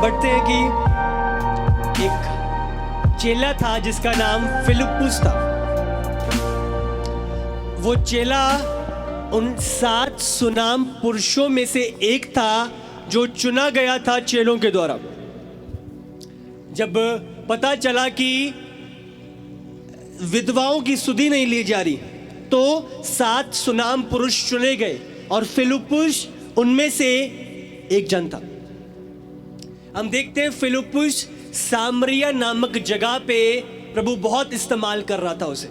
हम पढ़ते हैं कि एक चेला था जिसका नाम फिलिप्पुस था। वो चेला उन 7 सुनाम पुरुषों में से एक था जो चुना गया था चेलों के द्वारा। जब पता चला कि विधवाओं की सुधि नहीं ली जा रही तो 7 सुनाम पुरुष चुने गए और फिलिप्पुस उनमें से एक जन था। हम देखते हैं फिलिप्पुस सामरिया नामक जगह पे प्रभु बहुत इस्तेमाल कर रहा था उसे।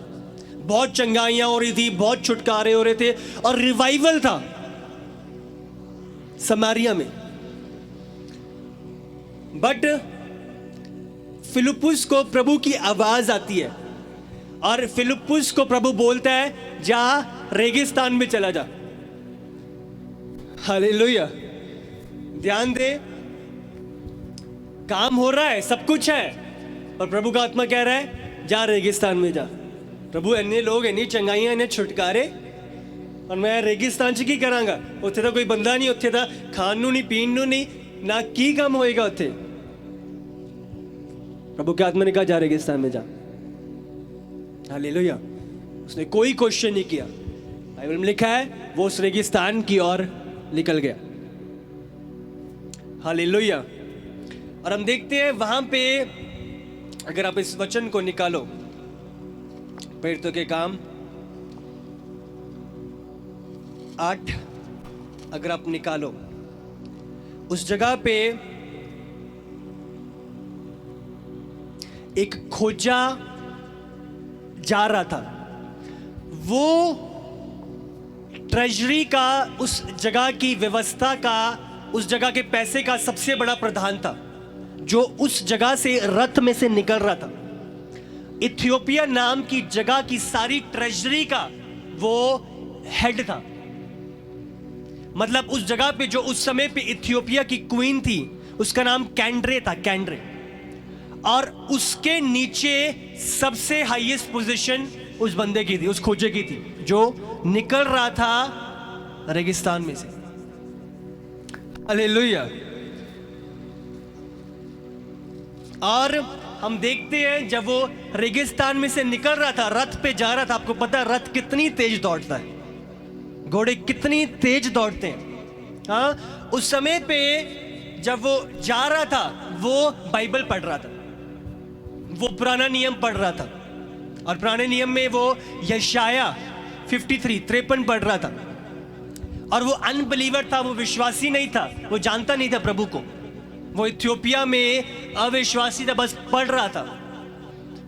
बहुत चंगाइयां हो रही थी, बहुत छुटकारे हो रहे थे और रिवाइवल था समारिया में। बट फिलिप्पुस को प्रभु की आवाज आती है और फिलिप्पुस को प्रभु बोलता है जा रेगिस्तान में चला जा। हालेलुया। ध्यान दे, काम हो रहा है, सब कुछ है और प्रभु का आत्मा कह रहा है जा रेगिस्तान में जा। प्रभु इन्ने लोग इन्नी चंगाइयां इन्ने छुटकारे और मैं रेगिस्तान च की करांगा। उत्थे तो कोई बंदा नहीं, उत्थे तो खान नू नहीं, पीन नू नहीं, ना की काम होएगा उत्थे। प्रभु के आत्मा ने कहा जा रेगिस्तान में जा। हालेलुया। उसने कोई क्वेश्चन नहीं किया। बाइबल में लिखा है वो उस रेगिस्तान की ओर निकल गया। हालेलुया। और हम देखते हैं वहां पे, अगर आप इस वचन को निकालो, प्रेरितों के काम 8 अगर आप निकालो, उस जगह पे एक खोजा जा रहा था। वो ट्रेजरी का, उस जगह की व्यवस्था का, उस जगह के पैसे का सबसे बड़ा प्रधान था जो उस जगह से रथ में से निकल रहा था। इथियोपिया नाम की जगह की सारी ट्रेजरी का वो हेड था। मतलब उस जगह पे जो उस समय पे इथियोपिया की क्वीन थी उसका नाम कैंड्रे था, कैंड्रे। और उसके नीचे सबसे हाईएस्ट पोजीशन उस बंदे की थी, उस खोजे की थी जो निकल रहा था रेगिस्तान में से। हालेलुया। और हम देखते हैं जब वो रेगिस्तान में से निकल रहा था, रथ पे जा रहा था। आपको पता है रथ कितनी तेज दौड़ता है, घोड़े कितनी तेज दौड़ते हैं। हाँ, उस समय पे जब वो जा रहा था वो बाइबल पढ़ रहा था, वो पुराना नियम पढ़ रहा था। और पुराने नियम में वो यशाया 53 पढ़ रहा था। और वो अनबिलीवर था, वो विश्वासी नहीं था, वो जानता नहीं था प्रभु को। वो इथियोपिया में अविश्वासी था, बस पढ़ रहा था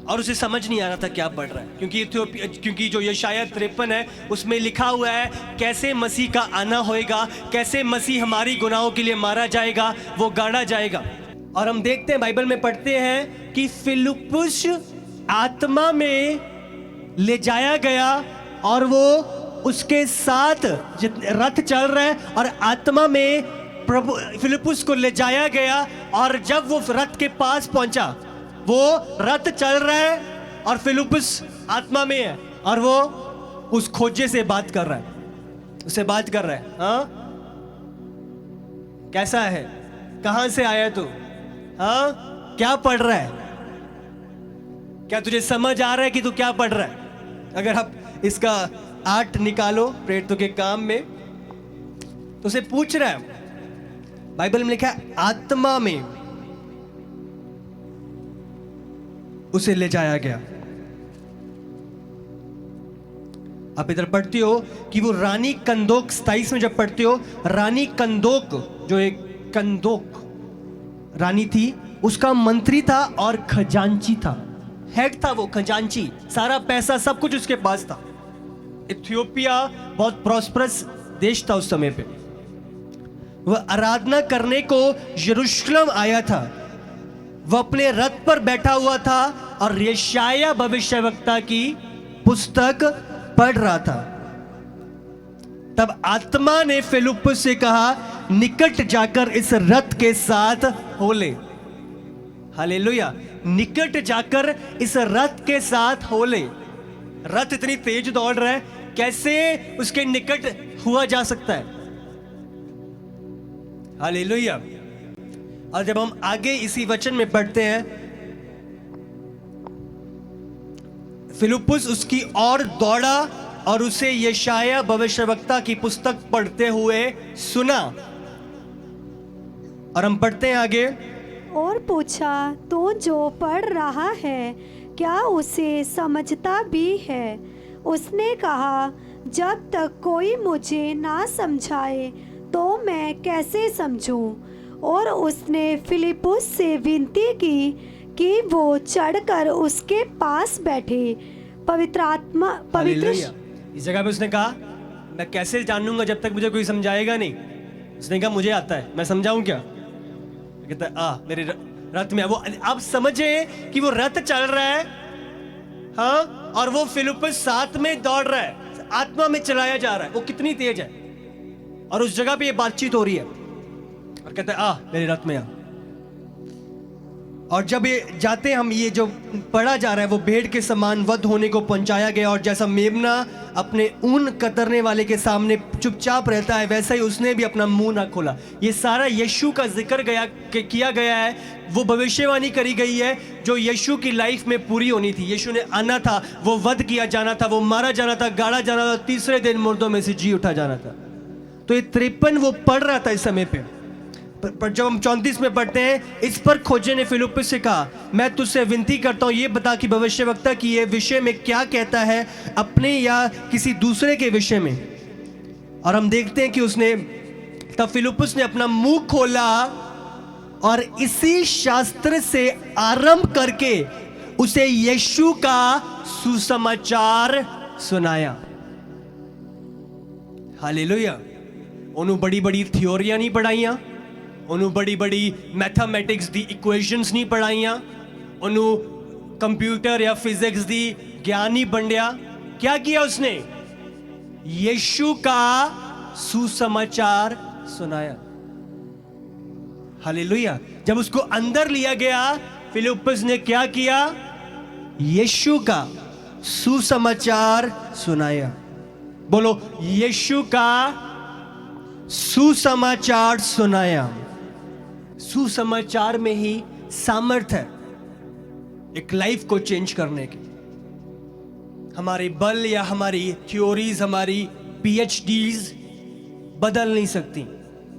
और उसे समझ नहीं आ रहा था क्या पढ़ रहा है। क्योंकि जो यशाया 53 है उसमें लिखा हुआ है कैसे मसीह का आना होएगा, कैसे मसीह हमारी गुनाहों के लिए मारा जाएगा, वो गाड़ा जाएगा। और हम देखते हैं, बाइबल में पढ़ते हैं कि फिलिप्पुस आत्मा में ले जाया गया और वो उसके साथ रथ चल रहा है और आत्मा में प्रभु फिलिप्पुस को ले जाया गया। और जब वो रथ के पास पहुंचा, वो रथ चल रहा है और फिलिप्पुस आत्मा में है और वो उस खोजे से बात कर रहा है, उससे बात कर रहा है। हाँ, कैसा है, कहां से आया तू, हाँ, क्या पढ़ रहा है, क्या तुझे समझ आ रहा है कि तू क्या पढ़ रहा है। अगर आप इसका 8 निकालो प्रेरितों के काम में, तो उसे पूछ रहा है, बाइबल में लिखा है आत्मा में उसे ले जाया गया। आप इधर पढ़ते हो कि वो रानी कंदोक 27 में जब पढ़ते हो, रानी कंदोक जो एक कंदोक रानी थी उसका मंत्री था और खजांची था, हेड था वो, खजांची। सारा पैसा सब कुछ उसके पास था। इथियोपिया बहुत प्रॉस्परस देश था उस समय पे। वह आराधना करने को यरूशलेम आया था। वह अपने रथ पर बैठा हुआ था और यशाया भविष्यवक्ता की पुस्तक पढ़ रहा था। तब आत्मा ने फिलिप्पुस से कहा निकट जाकर इस रथ के साथ हो ले। हालेलुया। निकट जाकर इस रथ के साथ हो ले। रथ इतनी तेज दौड़ रहा है, कैसे उसके निकट हुआ जा सकता है। हालेलुया। और जब हम आगे इसी वचन में पढ़ते हैं, फिलिप्पुस उसकी ओर दौड़ा और उसे यशायाह भविष्यवक्ता की पुस्तक पढ़ते हुए सुना। और हम पढ़ते हैं आगे, और पूछा, तो जो पढ़ रहा है क्या उसे समझता भी है? उसने कहा, जब तक कोई मुझे ना समझाए तो मैं कैसे समझूं? और उसने फिलिप्पुस से विनती की कि वो चढ़कर उसके पास बैठे। पवित्र इस जगह पे उसने कहा, मैं कैसे जानूंगा जब तक मुझे कोई समझाएगा नहीं? उसने कहा, मुझे आता है, मैं समझाऊं क्या? कहता है, आ मेरे रथ में। वो आप समझे कि वो रथ चल रहा है, हाँ, और वो फिलिप्पुस साथ में दौड़ रहा है, आत्मा में चलाया जा रहा है। वो कितनी तेज है। और उस जगह पे ये बातचीत हो रही है और कहता है, आ मेरे रथ में आ। और जब ये जाते हैं हम, ये जो पढ़ा जा रहा है, वो भेड़ के समान वध होने को पहुंचाया गया। और जैसा मेमना अपने ऊन कतरने वाले के सामने चुपचाप रहता है, वैसा ही उसने भी अपना मुंह ना खोला। ये सारा यीशु का जिक्र किया गया है। वो भविष्यवाणी करी गई है जो यीशु की लाइफ में पूरी होनी थी। यीशु ने आना था, वो वध किया जाना था, वो मारा जाना था, गाड़ा जाना था, तीसरे दिन मुर्दों में से जी उठा जाना था। तो ये 53 वो पढ़ रहा था इस समय पे। पर जब हम 34 में पढ़ते हैं, इस पर खोजे ने फिलिप्पुस से कहा, मैं तुझसे विनती करता हूं, ये बता कि भविष्यवक्ता की ये विषय में क्या कहता है, अपने या किसी दूसरे के विषय में? और हम देखते हैं कि उसने, तब फिलिप्पुस ने अपना मुंह खोला और इसी शास्त्र से आरंभ करके उसे यीशु का सुसमाचार सुनाया। हालेलुया। उन्होंने बड़ी बड़ी थ्योरियां नहीं पढ़ाइयां, उन्होंने बड़ी बड़ी मैथमेटिक्स दी इक्वेशंस नहीं पढ़ाइयां, उन्होंने कंप्यूटर या फिजिक्स दी ज्ञान नहीं बंडिया। क्या किया उसने? यीशु का सुसमाचार सुनाया। हालेलुया। जब उसको अंदर लिया गया, फिलिप्पुस ने क्या किया? यीशु का सुसमाचार सुनाया। बोलो, यीशु का सुसमाचार सुनाया। सुसमाचार में ही सामर्थ है एक लाइफ को चेंज करने की। हमारे बल या हमारी थ्योरीज, हमारी पीएचडीज बदल नहीं सकती।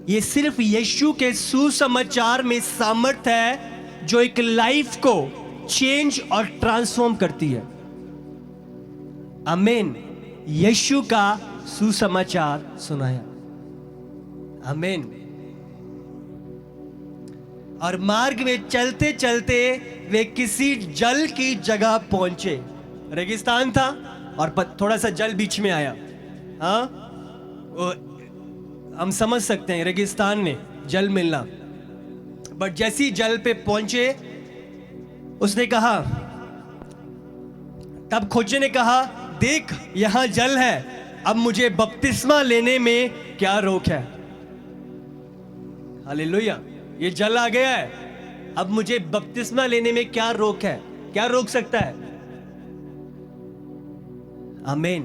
ये सिर्फ यीशु के सुसमाचार में सामर्थ है जो एक लाइफ को चेंज और ट्रांसफॉर्म करती है। आमीन। यीशु का सुसमाचार सुनाया। आमीन। और मार्ग में चलते चलते वे किसी जल की जगह पहुंचे। रेगिस्तान था और थोड़ा सा जल बीच में आया। हाँ, हम समझ सकते हैं रेगिस्तान में जल मिलना। बट जैसी जल पे पहुंचे, उसने कहा, तब खोजे ने कहा, देख यहां जल है, अब मुझे बपतिस्मा लेने में क्या रोक है? हालेलुया। ये जल आ गया है, अब मुझे बपतिस्मा लेने में क्या रोक है? क्या रोक सकता है? आमीन।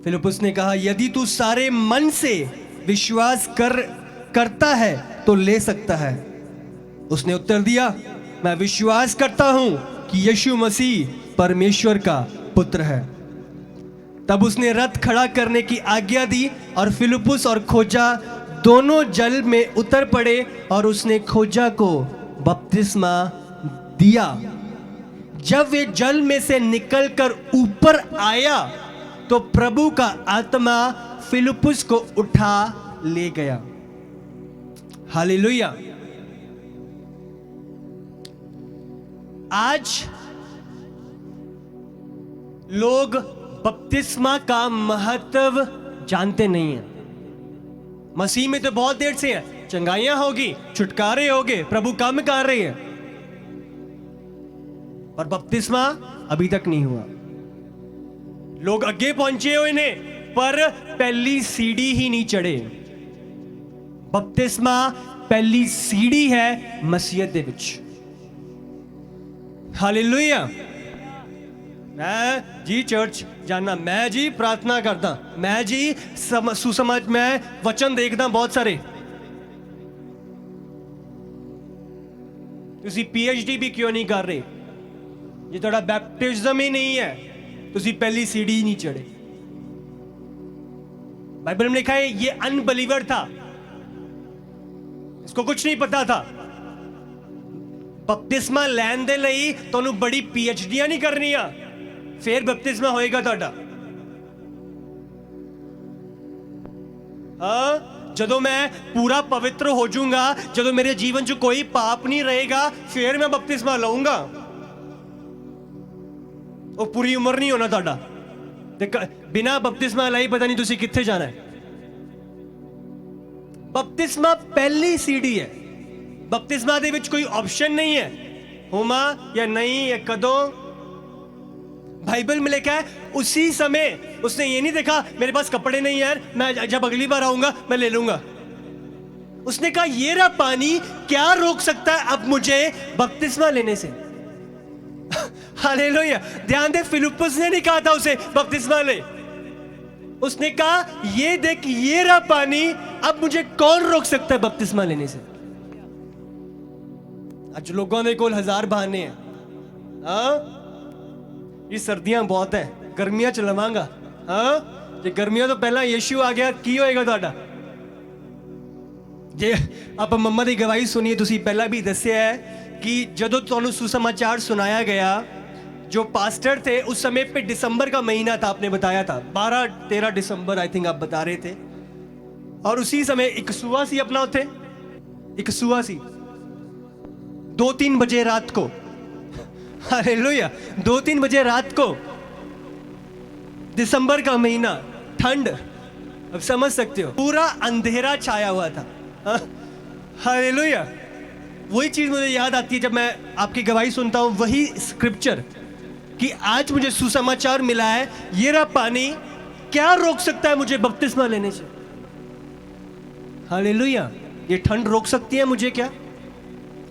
फिलिप्पुस ने कहा, यदि तू सारे मन से विश्वास करता है तो ले सकता है। उसने उत्तर दिया, मैं विश्वास करता हूं कि यीशु मसीह परमेश्वर का पुत्र है। तब उसने रथ खड़ा करने की आज्ञा दी और फिलिप्पुस और खोजा दोनों जल में उतर पड़े और उसने खोजा को बपतिस्मा दिया। जब वे जल में से निकलकर ऊपर आया तो प्रभु का आत्मा फिलिप्पुस को उठा ले गया। हालेलुया। आज लोग बपतिस्मा का महत्व जानते नहीं हैं। मसीह में तो बहुत देर से है, चंगाइयां होगी, छुटकारे होंगे, प्रभु काम कर रहे हैं, पर बपतिस्मा अभी तक नहीं हुआ। लोग आगे पहुंचे हुए ने पर पहली सीढ़ी ही नहीं चढ़े। बपतिस्मा पहली सीढ़ी है मसीहत दे विच। हालेलुया। मैं जी चर्च जाना, मैं जी प्रार्थना करता, मैं जी सुसमाज, मैं वचन देखता बहुत सारे, ਤੁਸੀਂ PhD भी क्यों नहीं कर रहे, ਜੇ ਤੁਹਾਡਾ ਬੈਪਟਿਜ਼ਮ ਹੀ नहीं है ਤੁਸੀਂ पहली सीढ़ी नहीं चढ़े। बाइबल में लिखा है ये अनबलीवर था, इसको कुछ नहीं पता था। बपतिस्मा लैन दे लई ਤੁਹਾਨੂੰ बड़ी PhD'ਆਂ नहीं करनियां, फिर बपतिस्मा होएगा ਤੁਹਾਡਾ। हाँ, ਜਦੋਂ मैं पूरा पवित्र हो जाऊंगा, ਜਦੋਂ मेरे जीवन च कोई पाप नहीं रहेगा, फिर मैं बपतिस्मा लऊंगा। वो पूरी उम्र नहीं होना ਤੁਹਾਡਾ ਤੇ ਬਿਨਾ ਬਪਤਿਸਮਾ ਲਈ ਪਤਾ ਨਹੀਂ ਤੁਸੀਂ ਕਿੱਥੇ ਜਾਣਾ ਹੈ। ਬਪਤਿਸਮਾ ਪਹਿਲੀ ਸੀੜੀ ਹੈ। ਬਪਤਿਸਮਾ ਦੇ ਵਿੱਚ ਕੋਈ ਆਪਸ਼ਨ नहीं है होमा या नहीं या कदों। बाइबल में लिखा है उसी समय उसने ये नहीं देखा मेरे पास कपड़े नहीं है, मैं जब अगली बार आऊंगा मैं ले लूंगा। उसने कहा ये रहा पानी, क्या रोक सकता है अब मुझे बपतिस्मा लेने से। हालेलुया। ध्यान दे, फिलिप्पुस ने नहीं कहा था उसे बपतिस्मा ले, उसने कहा ये देख ये रहा पानी, अब मुझे कौन रोक सकता है बपतिस्मा लेने से। आज लोगों ने कोल 1000 बहाने हैं। हाँ, ये सर्दियां बहुत है, गर्मियां च लवांगा। हाँ, जे गर्मियां तो पहला यीशु आ गया की होएगा ਤੁਹਾਡਾ। ਜੇ ਆਪਾਂ ਮੰਮਾ ਦੀ ਗਵਾਹੀ ਸੁਣੀਏ, ਤੁਸੀਂ ਪਹਿਲਾਂ भी दस्या है कि ਜਦੋਂ ਤੁਹਾਨੂੰ सुसमाचार सुनाया गया, जो पास्टर थे उस समय पे दिसंबर का महीना था, आपने बताया था 12-13 दिसंबर आई थिंक आप बता रहे थे। और उसी समय एक सुआ सी अपना उठे, एक सुआ सी 2-3 बजे रात को, हालेलुया, 2-3 बजे रात को, दिसंबर का महीना, ठंड, अब समझ सकते हो, पूरा अंधेरा छाया हुआ था। हालेलुया। वही चीज मुझे याद आती है जब मैं आपकी गवाही सुनता हूं, वही स्क्रिप्चर कि आज मुझे सुसमाचार मिला है, ये रहा पानी, क्या रोक सकता है मुझे बपतिस्मा लेने से। हालेलुया। ये ठंड रोक सकती है मुझे क्या?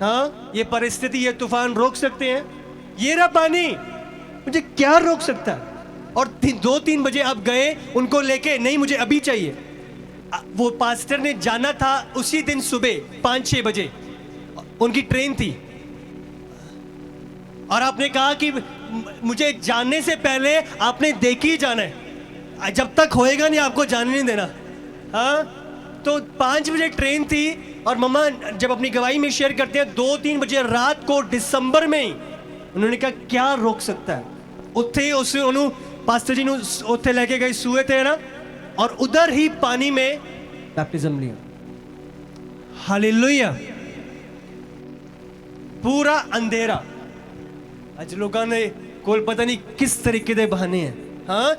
हाँ, ये परिस्थिति, ये तूफान रोक सकते हैं? ये रहा पानी, मुझे क्या रोक सकता है? और 2-3 बजे आप गए उनको लेके, नहीं मुझे अभी चाहिए। वो पास्टर ने जाना था उसी दिन सुबह 5-6 बजे, उनकी ट्रेन थी, और आपने कहा कि मुझे जानने से पहले आपने देख ही जाना है, जब तक होएगा नहीं आपको जाने नहीं देना। हाँ, तो 5 बजे ट्रेन थी, और मम्मा जब अपनी गवाही में शेयर करते हैं 2-3 बजे रात को दिसंबर में ही, उन्होंने कहा क्या रोक सकता है। उत्थे उस पास्टर जी ने उत्थे लेके गए, सुए थे ना, और उधर ही पानी में बैप्टिज्म लिया। हालेलुया। पूरा अंधेरा। आज लोगों ने कोई पता नहीं किस तरीके के बहाने हैं। हाँ,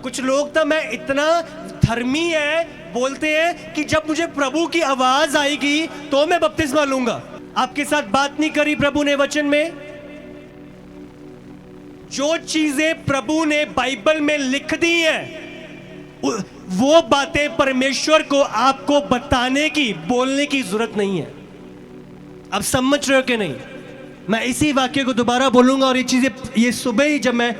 कुछ लोग तो मैं इतना धर्मी है बोलते हैं कि जब मुझे प्रभु की आवाज आएगी तो मैं बपतिस्मा लूंगा। आपके साथ बात नहीं करी प्रभु ने वचन में? जो चीजें प्रभु ने बाइबल में लिख दी हैं, वो बातें परमेश्वर को आपको बताने की, बोलने की जरूरत नहीं है। अब समझ रहे हो कि नहीं? मैं इसी वाक्य को दोबारा बोलूंगा, और ये चीजें, ये सुबह ही जब मैं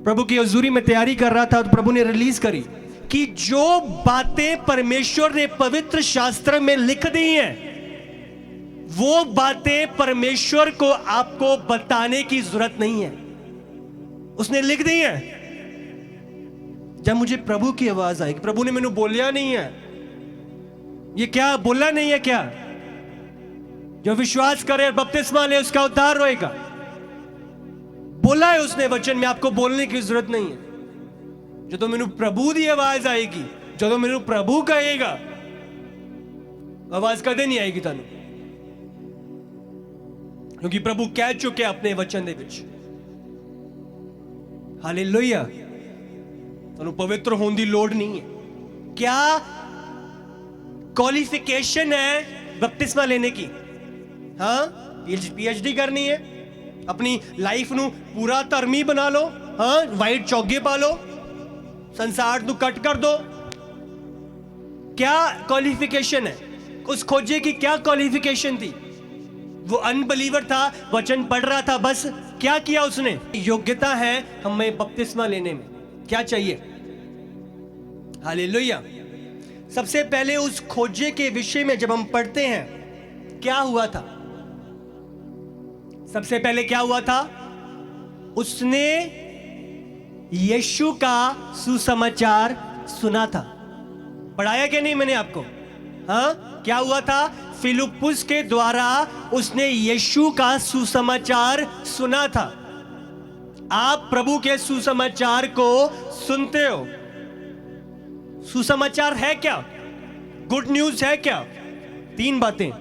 प्रभु की हजूरी में तैयारी कर रहा था तो प्रभु ने रिलीज करी कि जो बातें परमेश्वर ने पवित्र शास्त्र में लिख दी हैं, वो बातें परमेश्वर को आपको बताने की जरूरत नहीं है, उसने लिख दी हैं। जब मुझे प्रभु की आवाज आएगी, प्रभु ने मैंने बोलिया नहीं है, ये क्या बोला नहीं है क्या? जो विश्वास करे और बपतिस्मा ले उसका उद्धार होएगा, बोला है उसने वचन में, आपको बोलने की जरूरत नहीं है। जो तो मैंने प्रभु की आवाज आएगी, जो तो मैंने प्रभु कहेगा, आवाज कदे नहीं आएगी तानू, क्योंकि प्रभु कह चुके अपने वचन दे विच। हालेलुया। तानू पवित्र होने की लोड़ नहीं है। क्या क्वालिफिकेशन है बपतिस्मा लेने की? हाँ, PhD करनी है, अपनी लाइफ नू पूरा धर्मी बना लो। हाँ, वाइट चौगे पा लो, संसार नू कट कर दो। क्या क्वालिफिकेशन है? उस खोजे की क्या क्वालिफिकेशन थी? वो अनबलीवर था, वचन पढ़ रहा था, बस क्या किया उसने? योग्यता है हमें बपतिस्मा लेने में, क्या चाहिए? हालेलुया। सबसे पहले उस खोजे के विषय में जब हम पढ़ते हैं, क्या हुआ था? सबसे पहले क्या हुआ था? उसने यीशु का सुसमाचार सुना था। पढ़ाया क्या नहीं मैंने आपको? हाँ, क्या हुआ था? फिलिप्पुस के द्वारा उसने यीशु का सुसमाचार सुना था। आप प्रभु के सुसमाचार को सुनते हो। सुसमाचार है क्या? गुड न्यूज है क्या? 3 बातें।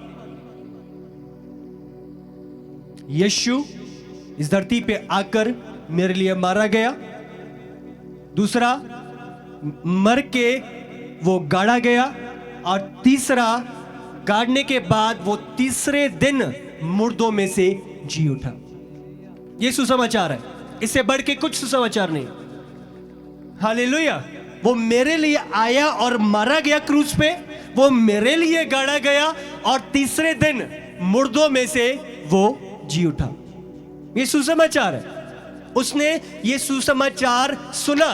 यीशु इस धरती पे आकर मेरे लिए मारा गया। दूसरा, मर के वो गाड़ा गया। और तीसरा, गाड़ने के बाद वो तीसरे दिन मुर्दों में से जी उठा। ये सुसमाचार है, इससे बढ़ के कुछ सुसमाचार नहीं। हालेलुया। वो मेरे लिए आया और मारा गया क्रूस पे, वो मेरे लिए गाड़ा गया और तीसरे दिन मुर्दों में से वो जी उठा। ये सुसमाचार है। उसने ये सुसमाचार सुना।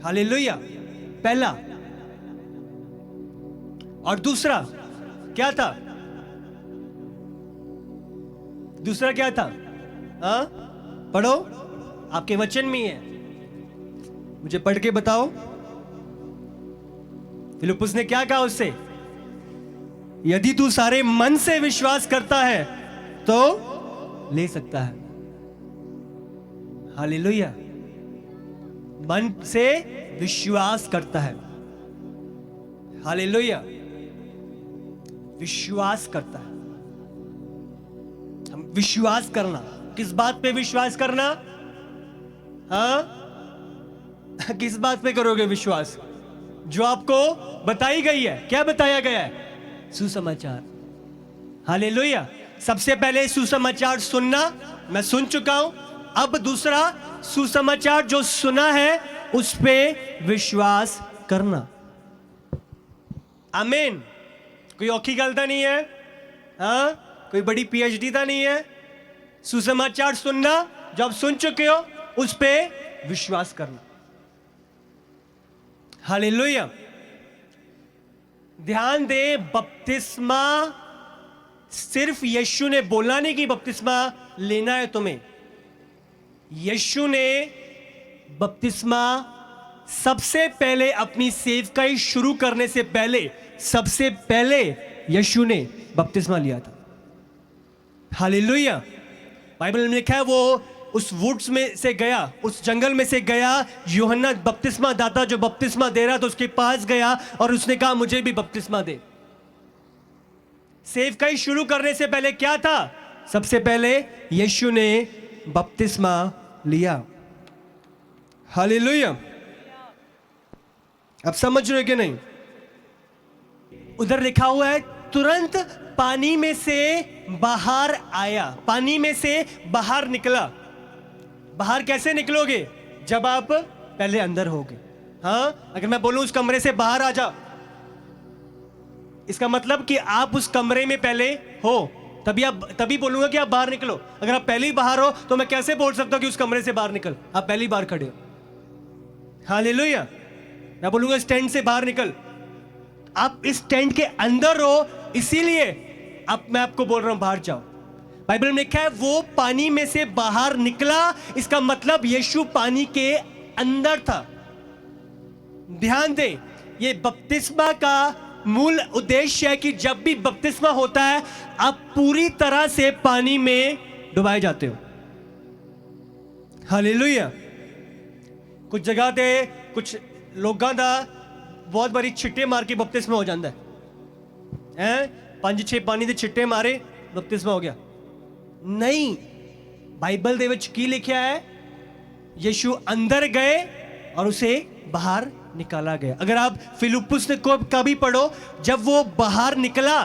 हालेलुया। पहला। और दूसरा क्या था? दूसरा क्या था? हाँ, पढ़ो, आपके वचन में ही है, मुझे पढ़ के बताओ। फिलिप्पुस ने क्या कहा उससे? यदि तू सारे मन से विश्वास करता है तो ले सकता है। हालेलुया। मन से विश्वास करता है। हालेलुया। विश्वास करता है। हम विश्वास करना, किस बात पे विश्वास करना? हाँ, किस बात पे करोगे विश्वास? जो आपको बताई गई है। क्या बताया गया है? सुसमाचार। हालेलुया। सबसे पहले सुसमाचार सुनना, मैं सुन चुका हूं। अब दूसरा, सुसमाचार जो सुना है उस पे विश्वास करना। आमीन। कोई औखी गलता नहीं है, हाँ, कोई बड़ी पीएचडी तो नहीं है। सुसमाचार सुनना, जो आप सुन चुके हो उस पे विश्वास करना। हालेलुया। ध्यान दे, बपतिस्मा सिर्फ यीशु ने बोला नहीं कि बपतिस्मा लेना है तुम्हें। यीशु ने बपतिस्मा सबसे पहले अपनी सेवकाई शुरू करने से पहले, सबसे पहले यीशु ने बपतिस्मा लिया था। हालेलुया। बाइबल में लिखा है वो उस वुड्स में से गया, उस जंगल में से गया। यूहन्ना बपतिस्मा दाता जो बपतिस्मा दे रहा था उसके पास गया और उसने कहा मुझे भी बपतिस्मा दे। सेवकाई शुरू करने से पहले क्या था? सबसे पहले यीशु ने बपतिस्मा लिया। हालेलुया। अब समझ रहे हो कि नहीं? उधर लिखा हुआ है तुरंत पानी में से बाहर आया, पानी में से बाहर निकला। बाहर कैसे निकलोगे? जब आप पहले अंदर होगे। हाँ, अगर मैं बोलूं उस कमरे से बाहर आ जा, इसका मतलब कि आप उस कमरे में पहले हो, तभी बोलूंगा कि आप बाहर निकलो। अगर आप पहले ही बाहर हो तो मैं कैसे बोल सकता हूं कि उस कमरे से बाहर निकल? आप पहली बार खड़े हो। हालेलुया। मैं बोलूंगा इस टेंट से बाहर निकल, आप इस टेंट के अंदर हो, इसीलिए अब मैं आपको बोल रहा हूं बाहर जाओ। बाइबल में लिखा है वो पानी में से बाहर निकला, इसका मतलब यीशु पानी के अंदर था। ध्यान दें, ये बपतिस्मा का मूल उद्देश्य है कि जब भी बपतिस्मा होता है आप पूरी तरह से पानी में डुबाए जाते हो। हालेलुया। कुछ जगह ते कुछ लोगों का बहुत बड़ी छिट्टे मार के बपतिस्मा हो जाता है। 5-6 पानी के छिट्टे मारे बपतिस्मा हो गया। नहीं, बाइबल दे विच की लिखा है? यीशु अंदर गए और उसे बाहर निकाला गया। अगर आप फिलिप्पुस ने का भी पढ़ो, जब वो बाहर निकला,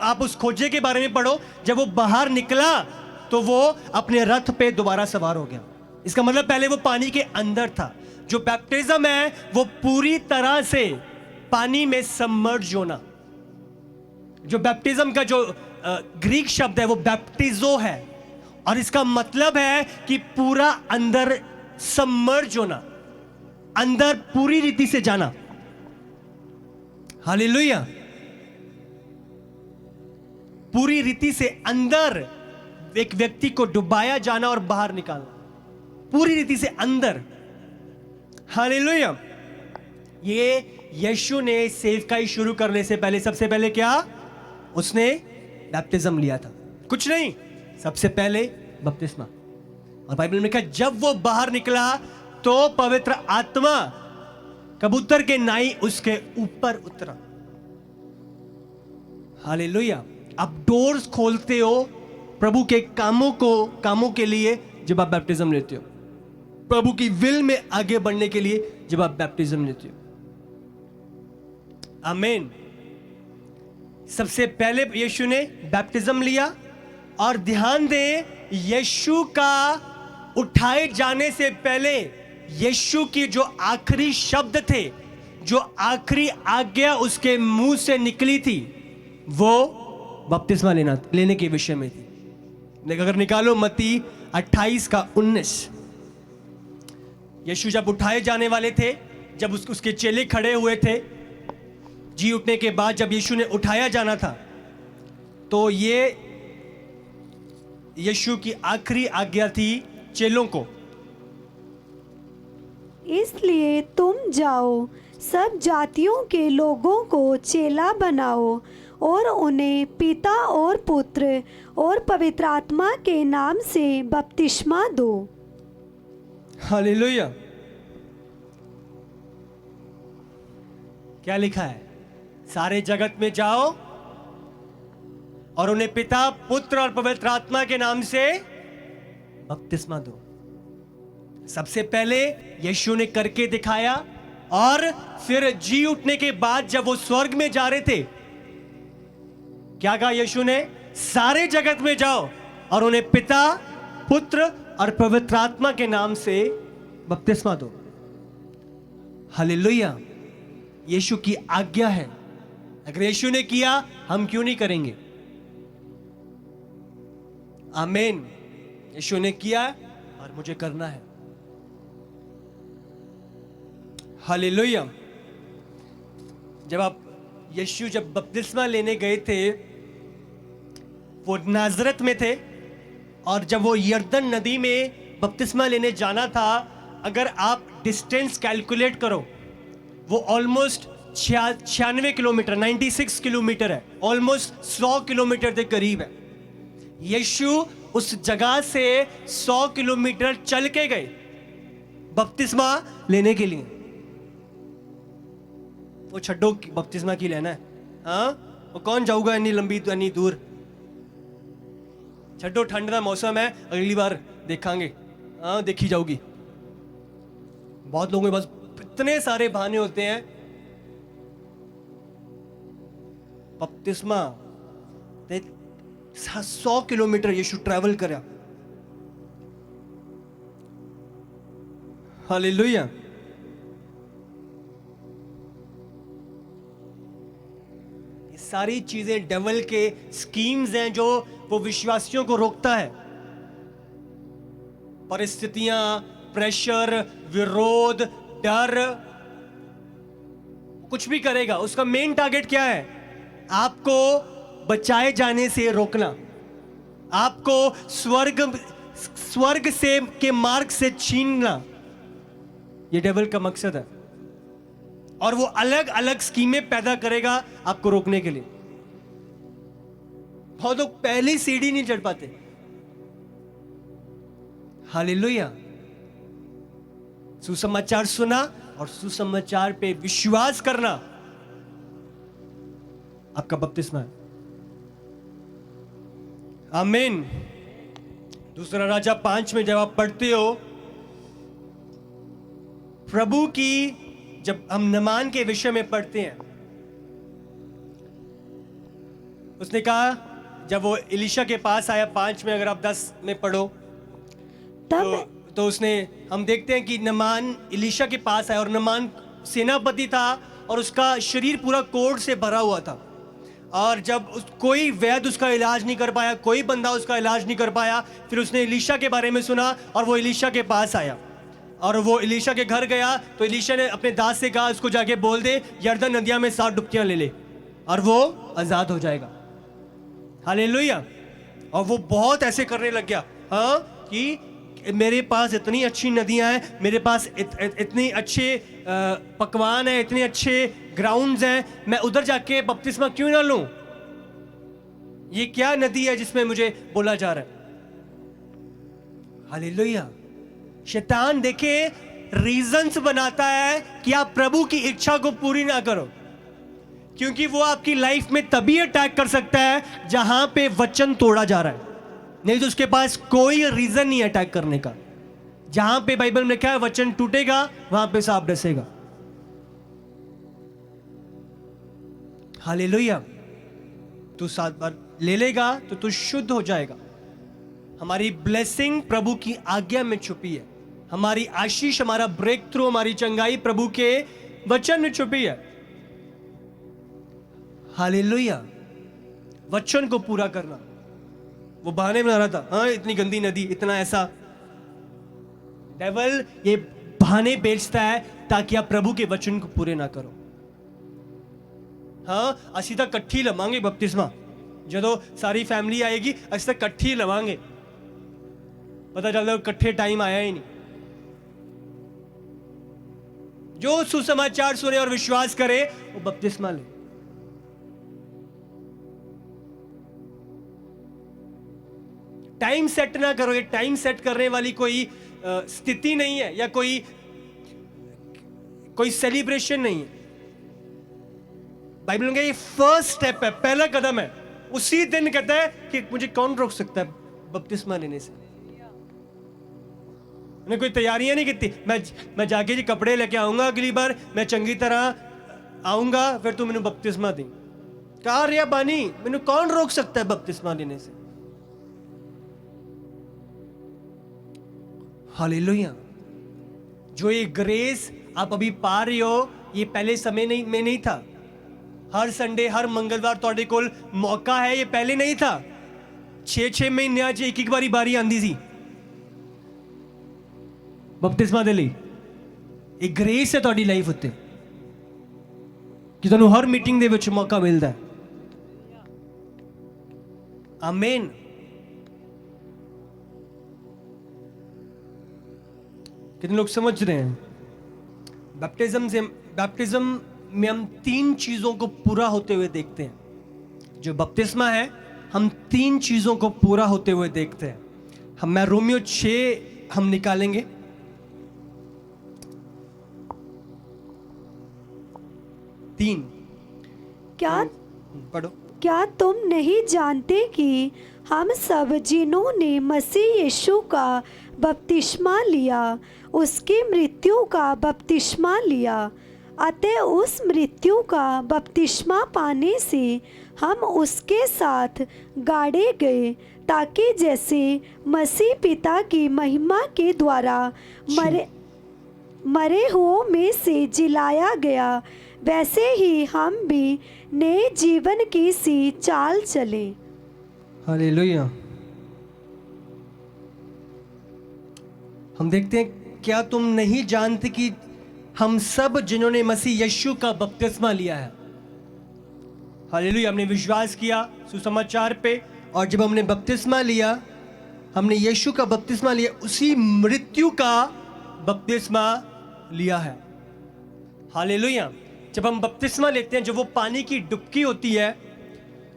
आप उस खोजे के बारे में पढ़ो, जब वो बाहर निकला तो वो अपने रथ पे दोबारा सवार हो गया। इसका मतलब पहले वो पानी के अंदर था। जो बैप्टिज्म है वो पूरी तरह से पानी में सबमर्ज होना। जो बैप्टिज्म का जो ग्रीक शब्द है वो बैप्टिजो है, और इसका मतलब है कि पूरा अंदर सबमर्ज होना, अंदर पूरी रीति से जाना। हालेलुया। पूरी रीति से अंदर एक व्यक्ति को डुबाया जाना और बाहर निकालना, पूरी रीति से अंदर। हालेलुया। ये यीशु ने सेवकाई शुरू करने से पहले सबसे पहले क्या, उसने बैप्टिज्म लिया था। कुछ नहीं, सबसे पहले बपतिस्मा। और बाइबल में लिखा जब वो बाहर निकला तो पवित्र आत्मा कबूतर के नाई उसके ऊपर उतरा। हालेलुया। आप डोर्स खोलते हो प्रभु के कामों के लिए जब आप बैप्टिज्म लेते हो, प्रभु की विल में आगे बढ़ने के लिए जब आप बैप्टिज्म लेते हो। आमीन। सबसे पहले यीशु ने बैप्टिज्म लिया। और ध्यान दें, यीशु का उठाए जाने से पहले यीशु की जो आखिरी शब्द थे, जो आखिरी आज्ञा उसके मुंह से निकली थी, वो बपतिस्मा लेने के विषय में थी। अगर निकालो मत्ती 28:19, यीशु जब उठाए जाने वाले थे, जब उसके चेले खड़े हुए थे, जी उठने के बाद जब यीशु ने उठाया जाना था, तो ये यीशु की आखिरी आज्ञा थी चेलों को। इसलिए तुम जाओ, सब जातियों के लोगों को चेला बनाओ और उन्हें पिता और पुत्र और पवित्र आत्मा के नाम से बपतिस्मा दो। हालेलुया। क्या लिखा है? सारे जगत में जाओ और उन्हें पिता, पुत्र और पवित्र आत्मा के नाम से बपतिस्मा दो। सबसे पहले यीशु ने करके दिखाया, और फिर जी उठने के बाद जब वो स्वर्ग में जा रहे थे, क्या कहा यीशु ने? सारे जगत में जाओ और उन्हें पिता, पुत्र और पवित्र आत्मा के नाम से बपतिस्मा दो। हालेलुया। यीशु की आज्ञा है। अगर यीशु ने किया, हम क्यों नहीं करेंगे? आमीन। यीशु ने किया और मुझे करना है। हालेलुया। जब बपतिस्मा लेने गए थे, वो नाजरत में थे, और जब वो यरदन नदी में बपतिस्मा लेने जाना था, अगर आप डिस्टेंस कैलकुलेट करो, वो ऑलमोस्ट 96 किलोमीटर, 96 किलोमीटर है, ऑलमोस्ट 100 किलोमीटर के करीब है। यीशु उस जगह से 100 किलोमीटर चल के गए बपतिस्मा लेने के लिए। वो छड्डो बपतिस्मा की लेना है, हाँ, वो कौन जाऊगा इतनी दूर? छड्डो, ठंड का मौसम है, अगली बार देखांगे, हाँ, देखी जाऊगी। बहुत लोगों के पास इतने सारे बहाने होते हैं। बपतिस्मा 100 किलोमीटर यीशु ट्रैवल करा। हालेलुया। ये सारी चीजें डेविल के स्कीम्स हैं जो वो विश्वासियों को रोकता है। परिस्थितियां, प्रेशर, विरोध, डर, कुछ भी करेगा, उसका मेन टारगेट क्या है? आपको बचाए जाने से रोकना, आपको स्वर्ग से के मार्ग से छीनना। ये डेविल का मकसद है, और वो अलग अलग स्कीमें पैदा करेगा आपको रोकने के लिए। बहुत लोग पहली सीढ़ी नहीं चढ़ पाते। हालेलुया। सुसमाचार सुना और सुसमाचार पे विश्वास करना आपका बपतिस्मा है। आमीन। दूसरा राजा 5 में जब आप पढ़ते हो, प्रभु की, जब हम नमान के विषय में पढ़ते हैं, उसने कहा, जब वो एलीशा के पास आया 5 में, अगर आप 10 में पढ़ो तो उसने, हम देखते हैं कि नमान एलीशा के पास आया, और नमान सेनापति था और उसका शरीर पूरा कोढ़ से भरा हुआ था। और जब कोई वैद्य उसका इलाज नहीं कर पाया, कोई बंदा उसका इलाज नहीं कर पाया, फिर उसने एलीशा के बारे में सुना और वो एलीशा के पास आया, और वो एलीशा के घर गया। तो एलीशा ने अपने दास से कहा, उसको जाके बोल दे यरदन नदिया में 7 डुबकियां ले ले और वो आजाद हो जाएगा। हालेलुया। और वो बहुत ऐसे करने लग गया, हाँ, कि मेरे पास इतनी अच्छी नदियां हैं, मेरे पास इतनी अच्छे पकवान है, इतने अच्छे ग्राउंड्स हैं, मैं उधर जाके बपतिस्मा क्यों ना लूं? ये क्या नदी है जिसमें मुझे बोला जा रहा है? हालेलुया। शैतान देखे रीजंस बनाता है कि आप प्रभु की इच्छा को पूरी ना करो, क्योंकि वो आपकी लाइफ में तभी अटैक कर सकता है जहां पे वचन तोड़ा जा रहा है, नहीं तो उसके पास कोई रीजन नहीं अटैक करने का। जहां पे बाइबल में लिखा है वचन टूटेगा वहां पे सांप डसेगा। हालेलुया। तू 7 बार ले लेगा तो तू शुद्ध हो जाएगा। हमारी ब्लेसिंग प्रभु की आज्ञा में छुपी है, हमारी आशीष, हमारा ब्रेक थ्रू, हमारी चंगाई प्रभु के वचन में छुपी है। हालेलुया। वचन को पूरा करना। वो बहाने बना रहा था, हाँ इतनी गंदी नदी, इतना ऐसा। डेविल ये बहाने बेचता है ताकि आप प्रभु के वचन को पूरे ना करो। हाँ, ਅਸੀਂ ਤਾਂ ਇਕੱਠੀ ਲਵਾਂਗੇ ਬਪਤਿਸਮਾ, ਜਦੋਂ ਸਾਰੀ ਫੈਮਿਲੀ ਆਏਗੀ ਅਸੀਂ ਤਾਂ ਇਕੱਠੀ ਲਵਾਂਗੇ। पता चलता है इकट्ठे टाइम आया ही नहीं। जो सुसमाचार सुने और विश्वास करे वो बपतिस्मा ले। टाइम सेट ना करो, ये टाइम सेट करने वाली कोई स्थिति नहीं है या कोई सेलिब्रेशन नहीं है। बाइबल में ये फर्स्ट स्टेप है, पहला कदम है। उसी दिन कहता है कि मुझे कौन रोक सकता है बपतिस्मा लेने से। मैंने कोई तैयारियां नहीं की, मैं जाके जी कपड़े लेके आऊंगा, अगली बार मैं चंगी तरह आऊंगा, फिर तू मैंने बपतिस्मा दी। कहा रिया बानी, मैंने कौन रोक सकता है बपतिस्मा लेने से? हालेलुया। जो ये ग्रेस आप अभी पा रहे हो, ये पहले समय में नहीं था। हर संडे, हर मंगलवार तुहाडे कोल मौका है, ये पहले नहीं था। 6-6 महीने च एक बारी आंदी सी बपतिस्मा दे लई। एक ग्रेस है तुहाडी लाइफ उत्ते कि तुहानू हर मीटिंग दे विच मौका मिलदा है। आमीन। कितने लोग समझ रहे हैं? बैप्टिज्म में हम 3 चीजों को पूरा होते हुए देखते हैं। जो बपतिस्मा है, हम 3 चीजों को पूरा होते हुए देखते हैं। मैं रोमियो 6 हम निकालेंगे। 3 क्या पढ़ो। क्या तुम नहीं जानते कि हम सब जिन्होंने मसीह यीशु का बपतिस्मा लिया, उसकी मृत्यु का बपतिस्मा लिया, अतः उस मृत्यु का बपतिस्मा पाने से हम उसके साथ गाड़े गए, ताकि जैसे मसीह पिता की महिमा के द्वारा मरे हुओं में से जिलाया गया, वैसे ही हम भी नए जीवन की सी चाल चले। हालेलुया। हम देखते हैं, क्या तुम नहीं जानते कि हम सब जिन्होंने मसीह यीशु का बपतिस्मा लिया है, हालेलुया, हमने विश्वास किया सुसमाचार पे, और जब हमने बपतिस्मा लिया, हमने यीशु का बपतिस्मा लिया, उसी मृत्यु का बपतिस्मा लिया है। हालेलुया। जब हम बपतिस्मा लेते हैं, जब वो पानी की डुबकी होती है,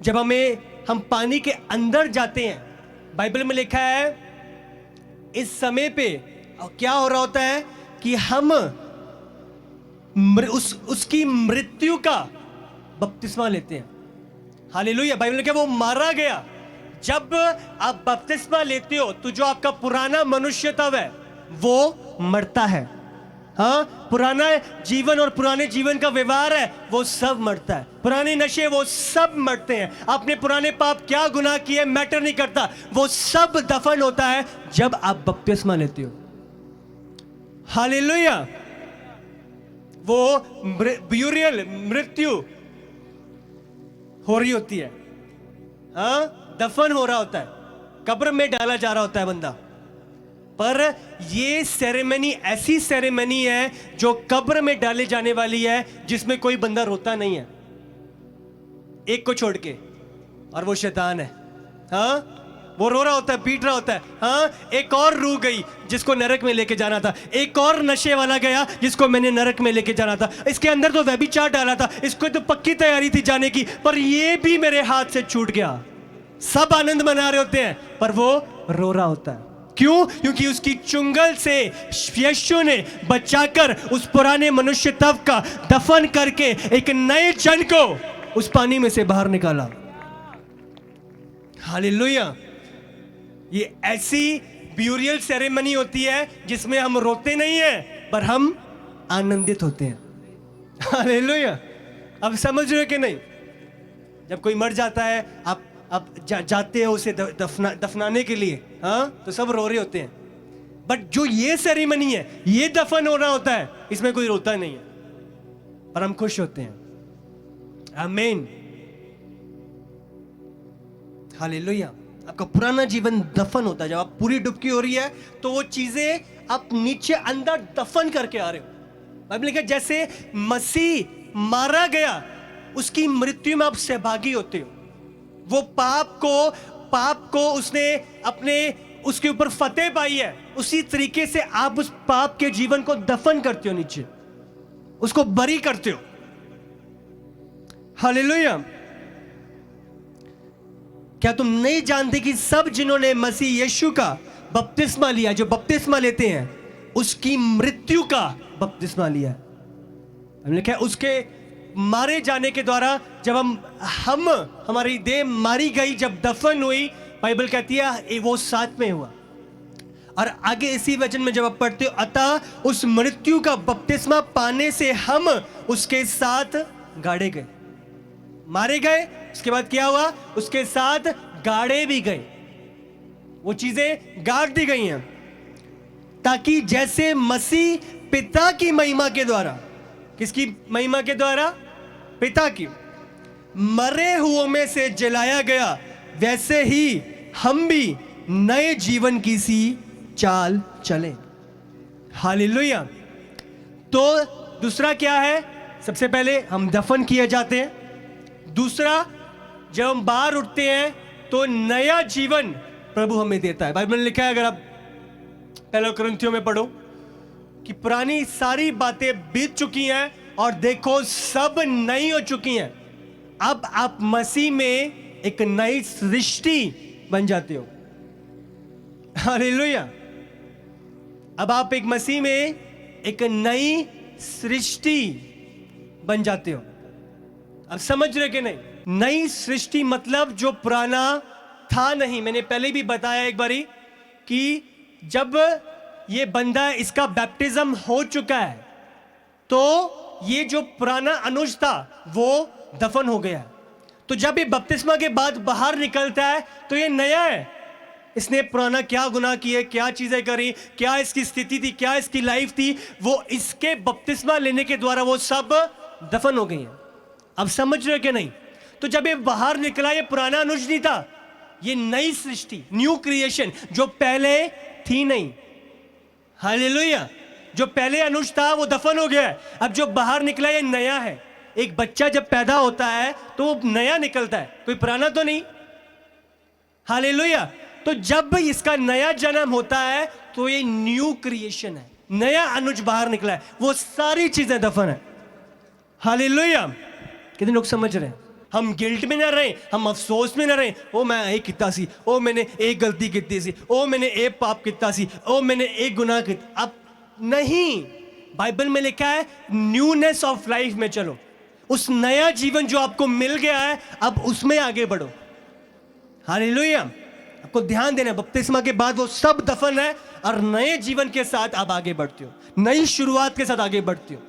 जब हम पानी के अंदर जाते हैं, बाइबल में लिखा है इस समय पे क्या हो रहा होता है कि हम उसकी मृत्यु का बपतिस्मा लेते हैं। हालेलुया। बाइबल में लिखा है वो मारा गया। जब आप बपतिस्मा लेते हो तो जो आपका पुराना मनुष्यत्व है वो मरता है। हाँ, पुराना जीवन और पुराने जीवन का व्यवहार है वो सब मरता है। पुराने नशे वो सब मरते हैं। आपने पुराने पाप क्या गुनाह किए मैटर नहीं करता, वो सब दफन होता है जब आप बपतिस्मा लेते हो। हालेलुया। वो ब्यूरियल, मृत्यु हो रही होती है, हाँ, दफन हो रहा होता है, कब्र में डाला जा रहा होता है बंदा। पर ये सेरेमनी ऐसी सेरेमनी है जो कब्र में डाले जाने वाली है, जिसमें कोई बंदा रोता नहीं है, एक को छोड़ के, और वो शैतान है। हाँ, वो रो रहा होता है, पीट रहा होता है। हाँ, एक और रूह गई जिसको नरक में लेके जाना था, एक और नशे वाला गया जिसको मैंने नरक में लेके जाना था। इसके अंदर तो व्यभिचार डाला था, इसको तो पक्की तैयारी थी जाने की, पर ये भी मेरे हाथ से छूट गया। सब आनंद मना रहे होते हैं पर वो रो रहा होता है। क्यों? क्योंकि उसकी चुंगल से यीशु ने बचाकर उस पुराने मनुष्य तब का दफन करके एक नए जन को उस पानी में से बाहर निकाला। हालेलुया। ये ऐसी ब्यूरियल सेरेमनी होती है जिसमें हम रोते नहीं हैं पर हम आनंदित होते हैं। हालेलुया। अब समझ रहे हो कि नहीं? जब कोई मर जाता है, आप जाते हो उसे दफनाने के लिए, हाँ, तो सब रो रहे होते हैं। बट जो ये सेरेमनी है, ये दफन होना होता है, इसमें कोई रोता नहीं है पर हम खुश होते हैं। आमीन। हालेलुया। आपका पुराना जीवन दफन होता है। जब आप पूरी डुबकी हो रही है तो वो चीजें आप नीचे अंदर दफन करके आ रहे हो। बाइबल लिखा जैसे मसीह मारा गया, उसकी मृत्यु में आप सहभागी होते हो। वो पाप को उसने उसके ऊपर फतेह पाई है, उसी तरीके से आप उस पाप के जीवन को दफन करते हो, नीचे उसको बरी करते हो। हालेलुया। क्या तुम नहीं जानते कि सब जिन्होंने मसीह यीशु का बपतिस्मा लिया, जो बपतिस्मा लेते हैं, उसकी मृत्यु का बपतिस्मा लिया? हमने लिखा है उसके मारे जाने के द्वारा जब हमारी देह मारी गई, जब दफन हुई, बाइबल कहती है वो साथ में हुआ। और आगे इसी वचन में जब आप पढ़ते हो, अतः उस मृत्यु का बपतिस्मा पाने से हम उसके साथ गाड़े गए। मारे गए, उसके बाद क्या हुआ? उसके साथ गाड़े भी गए। वो चीजें गाड़ दी गई हैं ताकि जैसे मसीह पिता की महिमा के द्वारा, किसकी महिमा के द्वारा? पिता की, मरे हुओं में से जलाया गया, वैसे ही हम भी नए जीवन की सी चाल चले। हालेलुया। तो दूसरा क्या है? सबसे पहले हम दफन किए जाते हैं। दूसरा, जब हम बाहर उठते हैं तो नया जीवन प्रभु हमें देता है। बाइबल में लिखा है, अगर आप पहले कुरिन्थियों में पढ़ो, कि पुरानी सारी बातें बीत चुकी हैं और देखो सब नई हो चुकी हैं। अब आप मसीह में एक नई सृष्टि बन जाते हो। हालेलुया। अब आप एक मसीह में एक नई सृष्टि बन जाते हो। अब समझ रहे कि नहीं? नई सृष्टि मतलब जो पुराना था नहीं। मैंने पहले भी बताया एक बारी कि जब ये बंदा, इसका बैप्टिज्म हो चुका है, तो ये जो पुराना अनुज था वो दफन हो गया। तो जब ये बपतिस्मा के बाद बाहर निकलता है तो ये नया है। इसने पुराना क्या गुनाह किए, क्या चीजें करी, क्या इसकी स्थिति थी, क्या इसकी लाइफ थी, वो इसके बपतिस्मा लेने के द्वारा वो सब दफन हो गई हैं। अब समझ रहे हो कि नहीं? तो जब ये बाहर निकला, ये पुराना अनुज नहीं था, ये नई सृष्टि, न्यू क्रिएशन, जो पहले थी नहीं। हालेलुया। जो पहले अनुज था वो दफन हो गया है, अब जो बाहर निकला ये नया है। एक बच्चा जब पैदा होता है तो वो नया निकलता है, कोई पुराना तो नहीं। हालेलुया। तो जब इसका नया जन्म होता है तो ये न्यू क्रिएशन है, नया अनुज बाहर निकला है, वो सारी चीजें दफन है। हालेलुया। कितने लोग समझ रहे हैं? हम गिल्ट में ना रहे, हम अफसोस में ना रहे, ओ मैं एक किता सी, ओ मैंने एक गलती की सी, ओ मैंने एक पाप किता सी, ओ मैंने एक गुनाह किया। अब नहीं, बाइबल में लिखा है न्यूनेस ऑफ लाइफ में चलो। उस नया जीवन जो आपको मिल गया है, अब उसमें आगे बढ़ो। हालेलुया। आपको ध्यान देना, बपतिस्मा के बाद वो सब दफन है और नए जीवन के साथ आप आगे बढ़ते हो, नई शुरुआत के साथ आगे बढ़ते हो,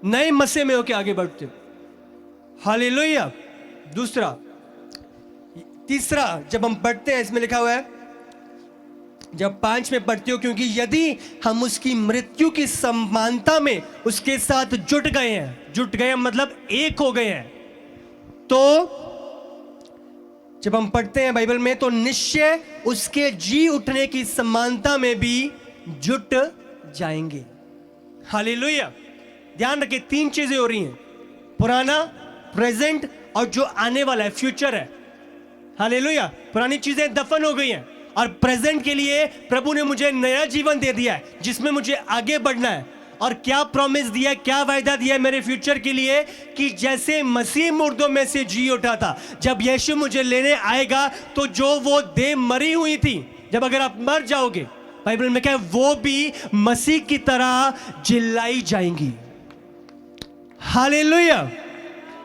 नए मसीह में होकर आगे बढ़ते हो। हालेलुया। दूसरा, तीसरा जब हम पढ़ते हैं, इसमें लिखा हुआ है, जब 5 में पढ़ते हो, क्योंकि यदि हम उसकी मृत्यु की समानता में उसके साथ जुट गए हैं, जुट गए मतलब एक हो गए हैं, तो जब हम पढ़ते हैं बाइबल में, तो निश्चय उसके जी उठने की समानता में भी जुट जाएंगे। हालेलुया। ध्यान रखिए, 3 चीजें हो रही हैं, पुराना, प्रेजेंट और जो आने वाला है, फ्यूचर है। हालेलुया। पुरानी चीजें दफन हो गई हैं, और प्रेजेंट के लिए प्रभु ने मुझे नया जीवन दे दिया है जिसमें मुझे आगे बढ़ना है। और क्या प्रॉमिस दिया है, क्या वायदा दिया है मेरे फ्यूचर के लिए, कि जैसे मसीह मुर्दों में से जी उठा था, जब यीशु मुझे लेने आएगा तो जो वो देह मरी हुई थी, जब अगर आप मर जाओगे, बाइबल में क्या है, वो भी मसीह की तरह जिलाई जाएंगी। हालेलुया।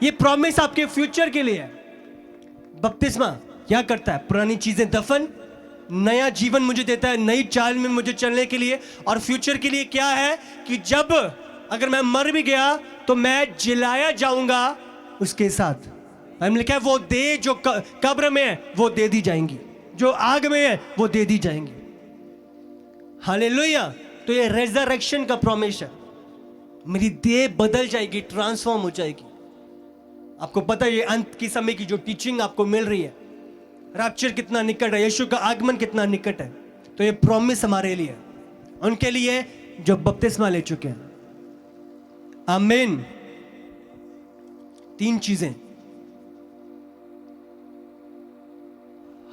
ये प्रॉमिस आपके फ्यूचर के लिए है। बपतिस्मा क्या करता है? पुरानी चीजें दफन, नया जीवन मुझे देता है, नई चाल में मुझे चलने के लिए। और फ्यूचर के लिए क्या है कि जब अगर मैं मर भी गया तो मैं जिलाया जाऊंगा उसके साथ। हमने लिखा है वो देह जो कब्र में है वो दे दी जाएंगी, जो आग में है वो दे दी जाएंगी। हालेलुया। तो ये रेजरेक्शन का प्रॉमिस है। मेरी देह बदल जाएगी, ट्रांसफॉर्म हो जाएगी। आपको पता है ये अंत की समय की जो टीचिंग आपको मिल रही है, रैप्चर कितना निकट है, यीशु का आगमन कितना निकट है, तो ये प्रॉमिस हमारे लिए, उनके लिए जो बपतिस्मा ले चुके हैं। आमीन। 3 चीजें।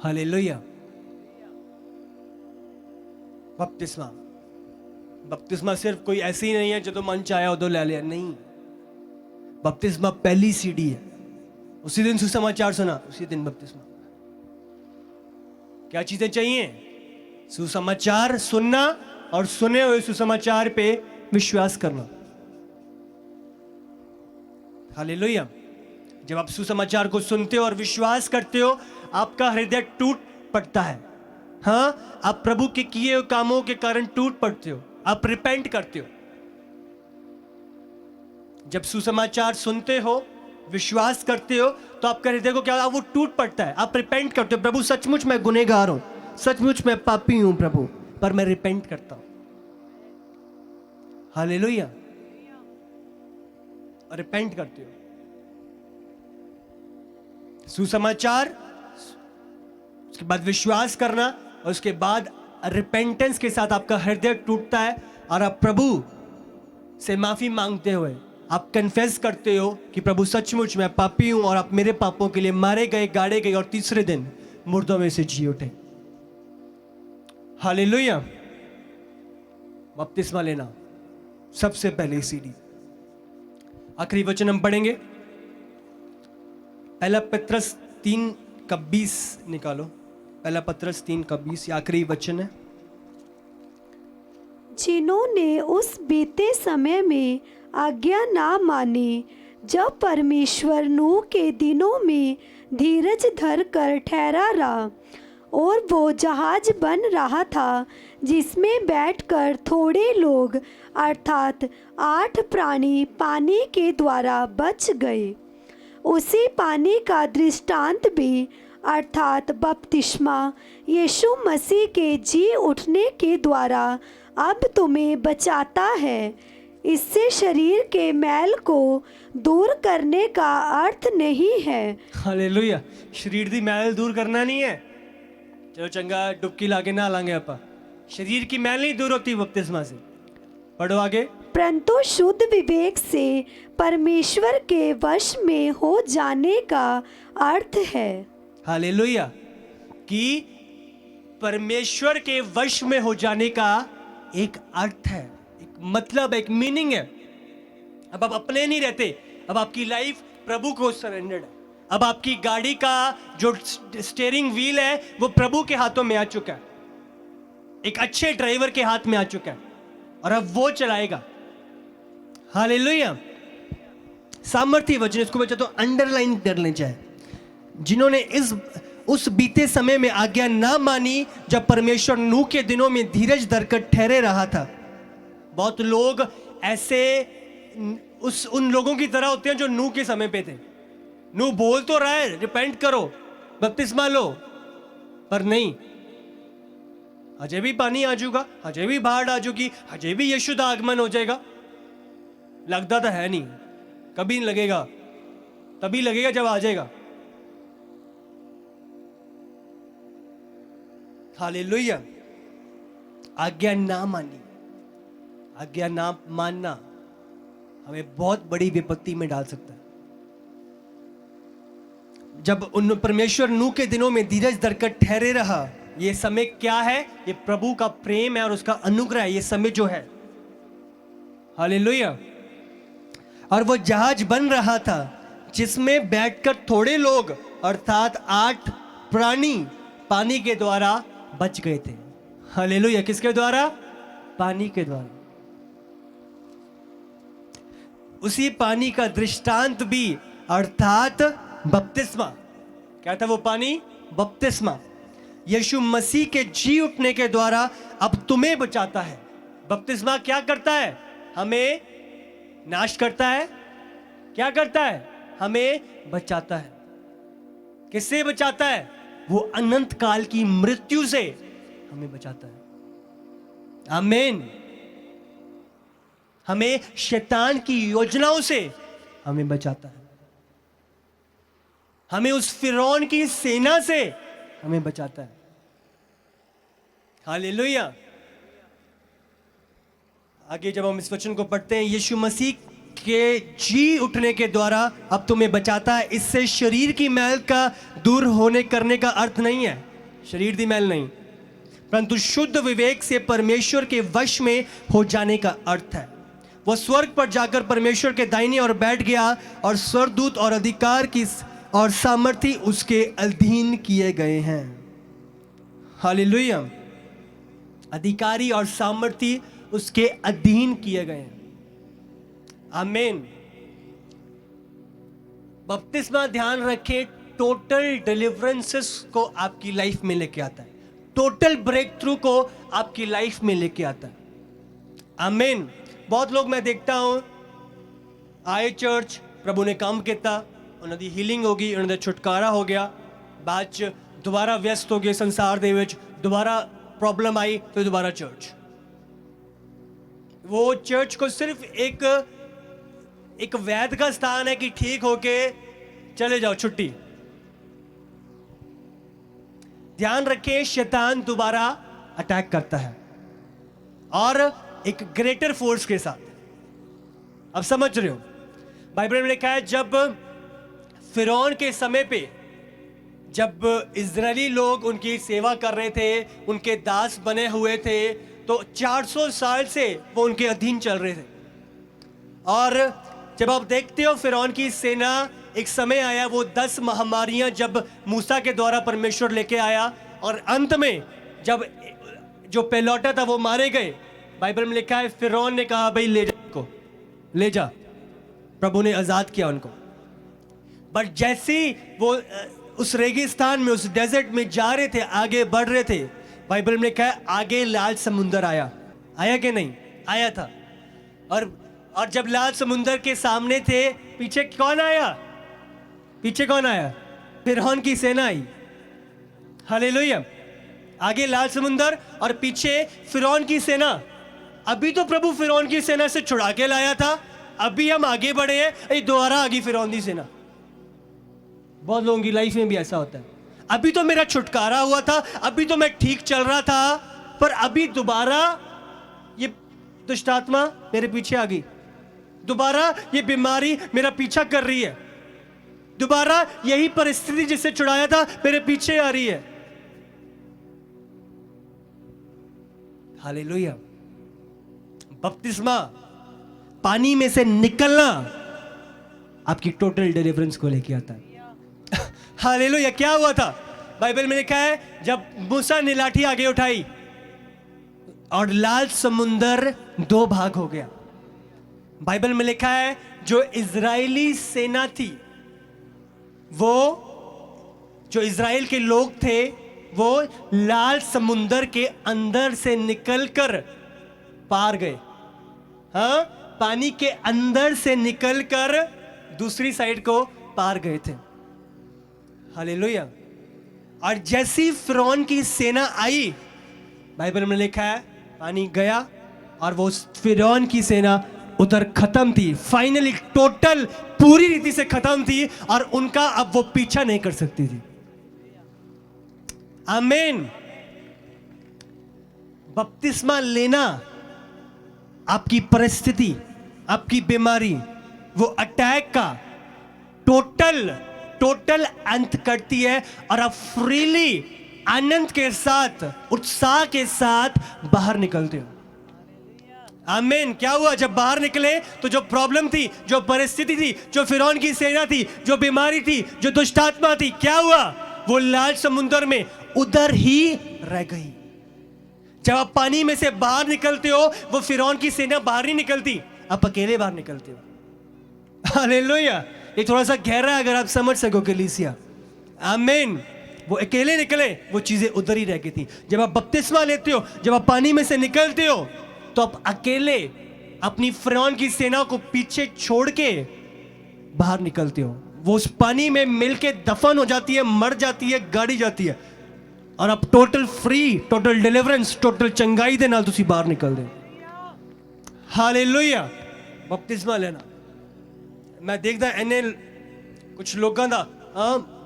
हालेलुया। बपतिस्मा, बपतिस्मा सिर्फ कोई ऐसे ही नहीं है जो मन चाहे उदो ले लिया, नहीं। बपतिस्मा पहली सीढ़ी है। उसी दिन सुसमाचार सुना, उसी दिन बपतिस्मा। क्या चीजें चाहिए? सुसमाचार सुनना और सुने हुए सुसमाचार पे विश्वास करना। हालेलुया। जब आप सुसमाचार को सुनते हो और विश्वास करते हो, आपका हृदय टूट पड़ता है। हाँ, आप प्रभु के किए हुए कामों के कारण टूट पड़ते हो, आप रिपेंट करते हो। जब सुसमाचार सुनते हो, विश्वास करते हो, तो आपका हृदय को क्या, वो टूट पड़ता है, आप रिपेंट करते हो। प्रभु सचमुच मैं गुनहगार हूं, सचमुच मैं पापी हूं प्रभु, पर मैं रिपेंट करता हूं। हालेलुया। और रिपेंट करते हो। सुसमाचार, उसके बाद विश्वास करना, और उसके बाद रिपेंटेंस के साथ आपका हृदय टूटता है और आप प्रभु से माफी मांगते हुए आप कन्फेस करते हो कि प्रभु सचमुच मैं पापी हूं और आप मेरे पापों के लिए मारे गए, गाड़े गए और तीसरे दिन मुर्दों में से जी उठे। हालेलुया। बपतिस्मा लेना सबसे पहले सीढ़ी। आखिरी वचन हम पढ़ेंगे, पहला पत्रस 3:20 निकालो। पहला पत्रस 3:20 आखिरी वचन है। जिन्होंने उस बीते समय में आज्ञा ना मानी, जब परमेश्वर नूह के दिनों में धीरज धर कर ठहरा रहा और वो जहाज बन रहा था जिसमें बैठकर थोड़े लोग अर्थात 8 प्राणी पानी के द्वारा बच गए। उसी पानी का दृष्टांत भी अर्थात बपतिस्मा यीशु मसीह के जी उठने के द्वारा अब तुम्हें बचाता है। इससे शरीर के मैल को दूर करने का अर्थ नहीं है। हालेलुया। शरीर दी मैल दूर करना नहीं है, चलो चंगा डुबकी लाके ना लांगे आपा। शरीर की मैल नहीं दूर होती बपतिस्मा से। पढ़ो आगे। परंतु शुद्ध विवेक से परमेश्वर के वश में हो जाने का अर्थ है। हालेलुया। कि परमेश्वर के वश में हो जाने का एक अर्थ है, एक मतलब, एक मीनिंग है। अब आप अपने नहीं रहते, अब आपकी लाइफ प्रभु को सरेंडर्ड है। अब आपकी गाड़ी का जो स्टीयरिंग व्हील है वो प्रभु के हाथों में आ चुका है, एक अच्छे ड्राइवर के हाथ में आ चुका है और अब वो चलाएगा। हालेलुया। सामर्थ्य वचन, इसको बच्चा तो अंडरलाइन कर लेना चाहिए। जिन्होंने उस बीते समय में आज्ञा ना मानी जब परमेश्वर नूह के दिनों में धीरज धरकर ठहरे रहा था। बहुत लोग ऐसे उन लोगों की तरह होते हैं जो नूह के समय पे थे। नूह बोल तो रहा है रिपेंट करो, बपतिस्मा लो, पर नहीं। अजय भी पानी आ जाएगा, अजय भी बाढ़ आ जाएगी, अजय भी यीशु का आगमन हो जाएगा। लगता तो है नहीं, कभी नहीं लगेगा, तभी लगेगा जब आ जाएगा। हालेलुया। आज्ञा ना मानी, आज्ञा ना मानना हमें बहुत बड़ी विपत्ति में डाल सकता है। जब उन परमेश्वर नूह के दिनों में धीरज धरकर ठहरे रहा ये समय क्या है? ये प्रभु का प्रेम है और उसका अनुग्रह है, ये समय जो है। हालेलुया। और वो जहाज बन रहा था जिसमें बैठकर थोड़े लोग अर्थात 8 प्राणी पानी के द्वारा बच गए थे। हालेलुया। किसके द्वारा? पानी के द्वारा। उसी पानी का दृष्टांत भी अर्थात बपतिस्मा। क्या था वो पानी? बपतिस्मा। यीशु मसीह के जी उठने के द्वारा अब तुम्हें बचाता है। बपतिस्मा क्या करता है? हमें नाश करता है। क्या करता है? हमें बचाता है। किससे बचाता है? वो अनंत काल की मृत्यु से हमें बचाता है। आमीन। हमें शैतान की योजनाओं से हमें बचाता है। हमें उस फिरौन की सेना से हमें बचाता है। हालेलुया। आगे जब हम इस वचन को पढ़ते हैं, यीशु मसीह के जी उठने के द्वारा अब तुम्हें बचाता है। इससे शरीर की मैल का दूर होने करने का अर्थ नहीं है, शरीर की मैल नहीं, परंतु शुद्ध विवेक से परमेश्वर के वश में हो जाने का अर्थ है। वह स्वर्ग पर जाकर परमेश्वर के दाहिने ओर बैठ गया और स्वर्गदूत और अधिकार की और सामर्थ्य उसके अधीन किए गए हैं। हालेलुया। अधिकारी और सामर्थ्य उसके अधीन किए गए हैं। आमीन। बपतिस्मा ध्यान रखें, टोटल डिलीवरेंसेस को आपकी लाइफ में लेके आता है, टोटल ब्रेक थ्रू को आपकी लाइफ में लेके आता है। आमीन। बहुत लोग मैं देखता हूं आए चर्च, प्रभु ने काम किया, ਉਹਨਾਂ ਦੀ ਹੀਲਿੰਗ ਹੋ ਗਈ, ਉਹਨਾਂ ਦਾ ਛੁਟਕਾਰਾ ਹੋ ਗਿਆ, ਬਾਅਦ ਚ ਦੁਬਾਰਾ ਵਿਅਸਤ ਹੋ ਗਏ ਸੰਸਾਰ ਦੇ ਵਿੱਚ, ਦੁਬਾਰਾ प्रॉब्लम आई तो दोबारा चर्च। वो चर्च को सिर्फ एक वैध का स्थान है कि ठीक होके चले जाओ, छुट्टी। ध्यान रखें, शैतान दोबारा अटैक करता है और एक ग्रेटर फोर्स के साथ। अब समझ रहे हो? बाइबल में लिखा है जब फिरौन के समय पे जब इजरायली लोग उनकी सेवा कर रहे थे, उनके दास बने हुए थे, तो 400 साल से वो उनके अधीन चल रहे थे। और जब आप देखते हो फिरौन की सेना, एक समय आया वो 10 महामारियां जब मूसा के द्वारा परमेश्वर लेके आया, और अंत में जब जो पहलौटा था वो मारे गए। बाइबल में लिखा है फिरौन ने कहा भाई ले जा उनको, ले जा। प्रभु ने आजाद किया उनको। बट जैसे वो उस रेगिस्तान में, उस डेजर्ट में जा रहे थे, आगे बढ़ रहे थे, बाइबल में लिखा है आगे लाल समुंदर आया। आया कि नहीं? आया था। और जब लाल समुंदर के सामने थे, पीछे कौन आया? पीछे कौन आया? फिरौन की सेना आई। हालेलुया। आगे लाल समुंदर और पीछे फिरौन की सेना। अभी तो प्रभु फिरौन की सेना से छुड़ा के लाया था, अभी हम आगे बढ़े हैं, दोबारा आगे फिरौन की सेना। बहुत लोगों की लाइफ में भी ऐसा होता है। अभी तो मेरा छुटकारा हुआ था, अभी तो मैं ठीक चल रहा था, पर अभी दोबारा ये दुष्ट आत्मा मेरे पीछे आ गई, दोबारा ये बीमारी मेरा पीछा कर रही है, दोबारा यही परिस्थिति जिससे छुड़ाया था मेरे पीछे आ रही है। हालेलुया। बपतिस्मा, पानी में से निकलना, आपकी टोटल डिलीवरेंस को लेके आता है। हालेलुया। क्या हुआ था? बाइबल में लिखा है जब मूसा ने लाठी आगे उठाई और लाल समुंदर 2 भाग हो गया। बाइबल में लिखा है जो इजरायली सेना थी, वो जो इजराइल के लोग थे, वो लाल समुंदर के अंदर से निकलकर पार गए। हाँ, पानी के अंदर से निकलकर दूसरी साइड को पार गए थे। हालेलुया। और जैसी फिरौन की सेना आई, बाइबल में लिखा है पानी गया और वो फिरौन की सेना उधर खत्म थी, फाइनली टोटल पूरी रीति से खत्म थी, और उनका अब वो पीछा नहीं कर सकती थी। आमीन। बपतिस्मा लेना आपकी परिस्थिति, आपकी बीमारी, वो अटैक का टोटल अंत करती है, और आप फ्रीली आनंद के साथ, उत्साह के साथ बाहर निकलते हो। आमीन। क्या हुआ जब बाहर निकले तो जो प्रॉब्लम थी, जो परिस्थिति थी, जो फिरौन की सेना थी, जो बीमारी थी, जो दुष्ट आत्मा थी, क्या हुआ? वो लाल समुद्र में उधर ही रह गई। जब आप पानी में से बाहर निकलते हो, वो फिरौन की सेना बाहर नहीं निकलती, आप अकेले बाहर निकलते हो। हालेलुया। ये थोड़ा सा गहरा है, अगर आप समझ सको कलीसिया। आमीन। वो अकेले निकले, वो चीजें उधर ही रह गई थी। जब आप बपतिस्मा लेते हो, जब आप पानी में से निकलते हो, तो आप अकेले अपनी फिरौन की सेना को पीछे छोड़ के बाहर निकलते हो। वो उस पानी में मिलके दफन हो जाती है, मर जाती है, गाड़ी जाती है, और आप total free, total deliverance, total चंगाई दे नाल तुसी बाहर निकल दे। हालेलुया। बपतिस्मा लेना, मैं देखदा इन्ने कुछ लोगों का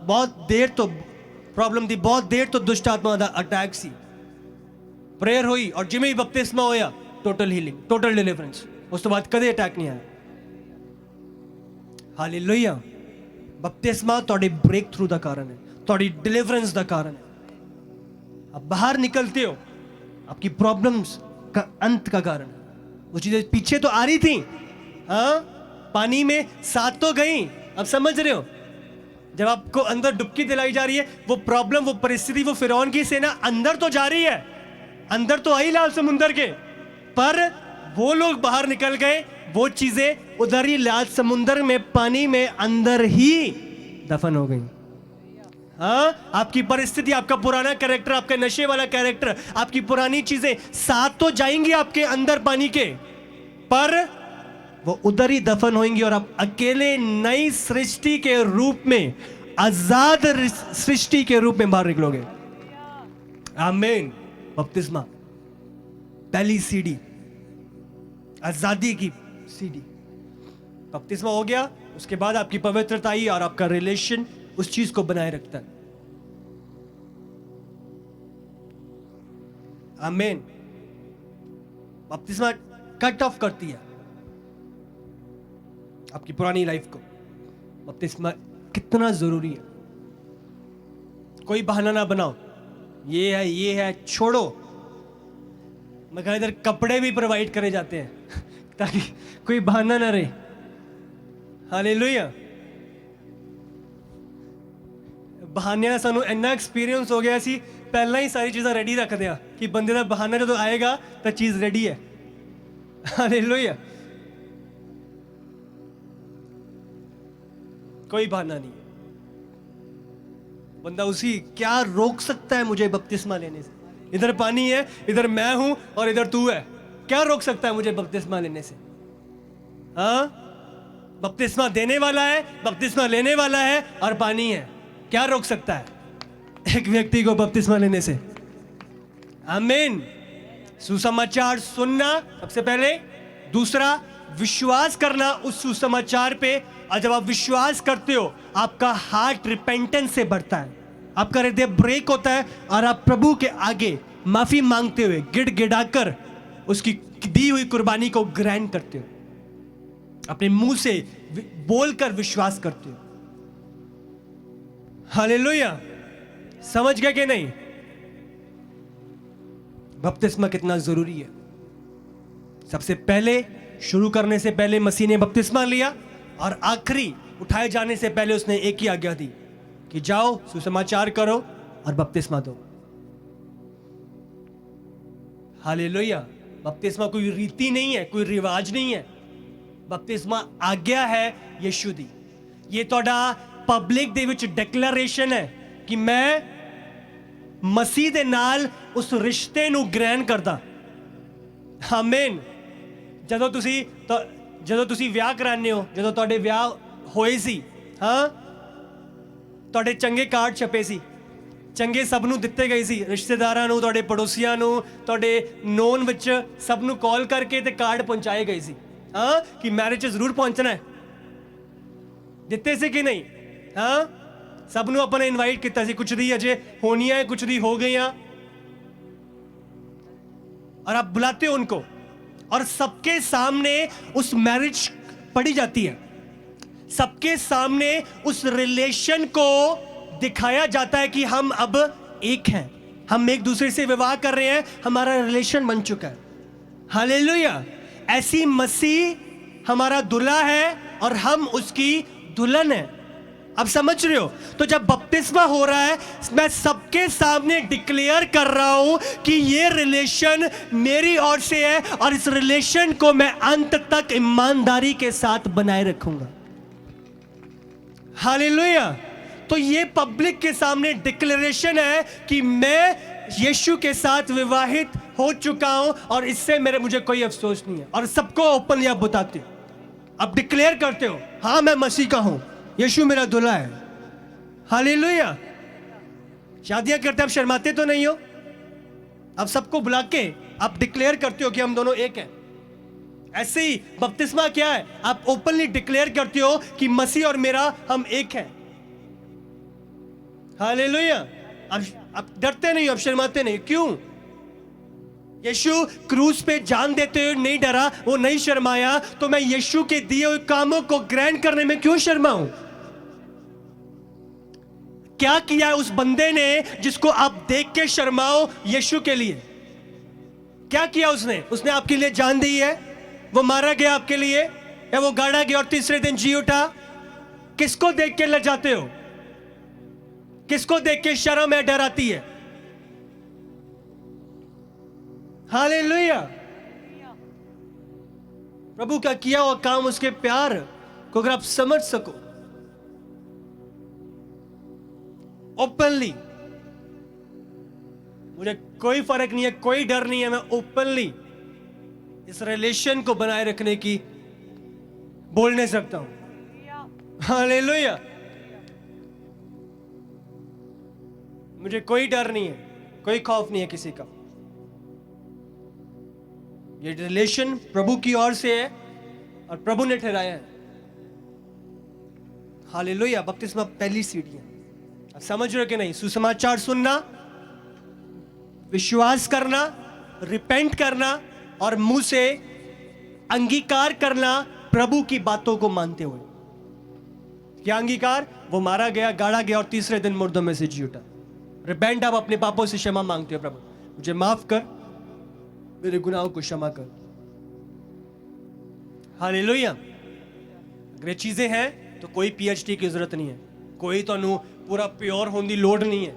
बहुत देर तो प्रॉब्लम थी, बहुत देर तो दुष्ट आत्मा का अटैक सी। प्रेयर हुई और जिमें ही बपतिस्मा होया, टोटल हीलिंग, टोटल डिलीवरेंस। उस तो बाद कदे अटैक नहीं आया। हालेलुया। बपतिस्मा तोड़े ब्रेक थ्रू दा कारण है, तोड़ी डिलीवरेंस दा कारण है। आप बाहर निकलते हो, आपकी प्रॉब्लम्स का अंत का कारण है। वो चीजें पीछे तो आ रही थी, हाँ, पानी में साथ तो गई। अब समझ रहे हो? जब आपको अंदर डुबकी दिलाई जा रही है, वो प्रॉब्लम, वो परिस्थिति, वो फिरौन की सेना अंदर तो जा रही है, अंदर तो आई लाल समुंदर के, पर वो लोग बाहर निकल गए, वो चीजें उधर ही लाल समुंदर में, पानी में अंदर ही दफन हो गई। हाँ, आपकी परिस्थिति, आपका पुराना कैरेक्टर, आपका नशे वाला कैरेक्टर, आपकी पुरानी चीजें साथ तो जाएंगी आपके अंदर पानी के, पर वो उधर ही दफन होंगी और आप अकेले नई सृष्टि के रूप में, आजाद सृष्टि के रूप में बाहर निकलोगे। आमीन। बपतिस्मा पहली सीढ़ी, आजादी की सीढ़ी। बपतिस्मा हो गया, उसके बाद आपकी पवित्रता आई और आपका रिलेशन उस चीज को बनाए रखता है। आमीन। बपतिस्मा कट ऑफ करती है आपकी पुरानी लाइफ को। बपतिस्मा कितना जरूरी है। कोई बहाना ना बनाओ, ये है, छोड़ो। मैं कहा इधर कपड़े भी प्रोवाइड करे जाते हैं ताकि कोई बहाना ना रहे। हालेलुया। बहाने ਦਾ ਸਾਨੂੰ ਇੰਨਾ ਐਕਸਪੀਰੀਅੰਸ ਹੋ ਗਿਆ ਸੀ, ਪਹਿਲਾਂ ਹੀ ਸਾਰੀ ਚੀਜ਼ਾਂ ਰੈਡੀ ਰੱਖਦੇ ਆ ਕਿ ਬੰਦੇ ਦਾ ਬਹਾਨਾ ਜਦੋਂ ਆਏਗਾ ਤਾਂ ਚੀਜ਼ ਰੈਡੀ ਹੈ। हालेलुया। कोई बहाना नहीं। बंदा उसी, क्या रोक सकता है मुझे बपतिस्मा लेने से? इधर पानी है, इधर मैं हूं और इधर तू है, क्या रोक सकता है मुझे बपतिस्मा लेने से? हाँ, बपतिस्मा देने वाला है, बपतिस्मा लेने वाला है और पानी है, क्या रोक सकता है एक व्यक्ति को बपतिस्मा लेने से? आमीन। सुसमाचार सुनना सबसे पहले, दूसरा विश्वास करना उस सुसमाचार पे, और जब आप विश्वास करते हो आपका हार्ट रिपेंटेंस से बढ़ता है, आपका हृदय ब्रेक होता है और आप प्रभु के आगे माफी मांगते हुए गिड़गिड़ाकर उसकी दी हुई कुर्बानी को ग्रहण करते हो, अपने मुंह से बोलकर विश्वास करते हो। हालेलुया। समझ गए कि नहीं? बपतिस्मा कितना जरूरी है। सबसे पहले, शुरू करने से पहले मसीह ने बपतिस्मा लिया, और आखिरी उठाए जाने से पहले उसने एक ही आज्ञा दी कि जाओ, सुसमाचार करो और बपतिस्मा दो। हालेलुया। बपतिस्मा कोई रीति नहीं है, कोई रिवाज नहीं है। बपतिस्मा आज्ञा है यीशु दी। ये तोड़ा पब्लिक दे विच डिक्लेरेशन है कि मैं मसीह दे नाल उस रिश्ते नू ग्रहण करदा। आमीन। ਜਦੋਂ ਤੁਸੀਂ ਵਿਆਹ ਕਰਾਉਂਦੇ ਹੋ, ਜਦੋਂ ਤੁਹਾਡੇ ਵਿਆਹ ਹੋਏ ਸੀ, ਹਾਂ, ਤੁਹਾਡੇ ਚੰਗੇ ਕਾਰਡ ਛਪੇ ਸੀ, ਚੰਗੇ ਸਭ ਨੂੰ ਦਿੱਤੇ ਗਏ ਸੀ, ਰਿਸ਼ਤੇਦਾਰਾਂ ਨੂੰ, ਤੁਹਾਡੇ ਪੜੋਸੀਆਂ ਨੂੰ, ਤੁਹਾਡੇ ਨੋਨ ਵਿੱਚ ਸਭ ਨੂੰ ਕਾਲ ਕਰਕੇ ਤੇ ਕਾਰਡ ਪਹੁੰਚਾਏ ਗਏ ਸੀ, ਹਾਂ, ਕਿ ਮੈਰਿਜ 'ਚ ਜ਼ਰੂਰ ਪਹੁੰਚਣਾ ਹੈ। ਦਿੱਤੇ ਸੀ ਕਿ ਨਹੀਂ? ਹਾਂ, ਸਭ ਨੂੰ ਆਪਾਂ ਨੇ ਇਨਵਾਈਟ ਕੀਤਾ ਸੀ। ਕੁਝ ਦੀ ਅਜੇ ਹੋਣੀਆਂ ਹੈ, ਕੁਝ ਦੀ ਹੋ ਗਈਆਂ, और आप बुलाते हो उनको, और सबके सामने उस मैरिज पढ़ी जाती है, सबके सामने उस रिलेशन को दिखाया जाता है कि हम अब एक हैं, हम एक दूसरे से विवाह कर रहे हैं, हमारा रिलेशन बन चुका है। हालेलुया। ऐसी मसीह हमारा दूल्हा है और हम उसकी दुल्हन है। अब समझ रहे हो? तो जब बपतिस्मा हो रहा है, मैं सबके सामने डिक्लेयर कर रहा हूं कि ये रिलेशन मेरी ओर से है और इस रिलेशन को मैं अंत तक ईमानदारी के साथ बनाए रखूंगा। हालेलुया। तो ये पब्लिक के सामने डिक्लेरेशन है कि मैं यीशु के साथ विवाहित हो चुका हूं और इससे मुझे कोई अफसोस नहीं है। और सबको ओपनली आप बताते हो, आप डिक्लेयर करते हो, हाँ मैं मसीह का हूं, यीशु मेरा दूल्हा है। हालेलुया। शादियां करते आप शर्माते तो नहीं हो? आप सबको बुला के आप डिक्लेयर करते हो कि हम दोनों एक हैं। ऐसे ही बपतिस्मा क्या है? आप ओपनली डिक्लेयर करते हो कि मसीह और मेरा हम एक हैं। हालेलुया। आप डरते नहीं, आप शर्माते नहीं। क्यों? यीशु क्रूस पे जान देते हुए नहीं डरा, वो नहीं शर्माया, तो मैं यीशु के दिए हुए कामों को ग्रहण करने में क्यों शर्माऊं? क्या किया उस बंदे ने जिसको आप देख के शर्माओ यीशु के लिए? क्या किया उसने? उसने आपके लिए जान दी है, वो मारा गया आपके लिए, या वो गाड़ा गया और तीसरे दिन जी उठा? किसको देख के लजाते हो? किसको देख के शर्म है, डर आती है? हालेलुया। प्रभु का किया हुआ काम, उसके प्यार को अगर आप समझ सको ओपनली, मुझे कोई फर्क नहीं है, कोई डर नहीं है, मैं ओपनली इस रिलेशन को बनाए रखने की बोलने सकता हूं। हालेलुया। मुझे कोई डर नहीं है, कोई खौफ नहीं है किसी का। ये रिलेशन प्रभु की ओर से है और प्रभु ने ठहराया है। हालेलुया। बपतिस्मा पहली सीढ़ी है। आप समझ रहे हो कि नहीं? सुसमाचार सुनना, विश्वास करना, रिपेंट करना और मुंह से अंगीकार करना प्रभु की बातों को मानते हुए। क्या अंगीकार? वो मारा गया, गाड़ा गया और तीसरे दिन मुर्दों में से जी उठा। रिपेंट, आप अपने पापों से क्षमा मांगते हो, प्रभु मुझे माफ कर, मेरे गुनाहों को क्षमा कर। हालेलुया। अगर ये चीजें हैं तो कोई पीएचडी की जरूरत नहीं है, कोई तो पूरा प्योर होने की लोड नहीं है,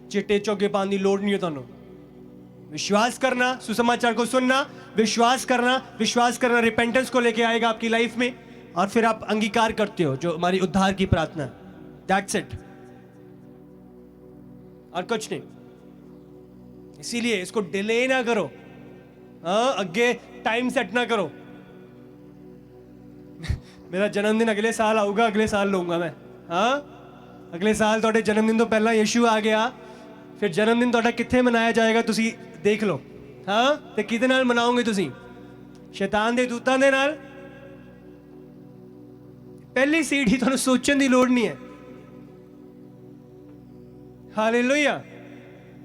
चिट्टे चौके पाने की लोड नहीं है। तो विश्वास करना, सुसमाचार को सुनना, विश्वास करना रिपेंटेंस को लेके आएगा आपकी लाइफ में, और फिर आप अंगीकार करते हो जो हमारी उद्धार की प्रार्थना है। दैट्स इट, और कुछ नहीं। इसीलिए इसको डिले ना करो, हाँ, अगे टाइम सेट ना करो। मेरा जन्मदिन अगले साल आऊगा, अगले साल लूंगा मैं, हाँ, अगले साल थोड़े जन्मदिन तो पहला यीशु आ गया, फिर जन्मदिन थोड़ा कित्थे मनाया जाएगा तुसी देख लो, हाँ, ते किदे नाल मनाओगे तुसी? शैतान दे दूतां दे नाल? पहली सीढ़ी तुहानू सोचने की लोड़ नहीं है। हालेलुया।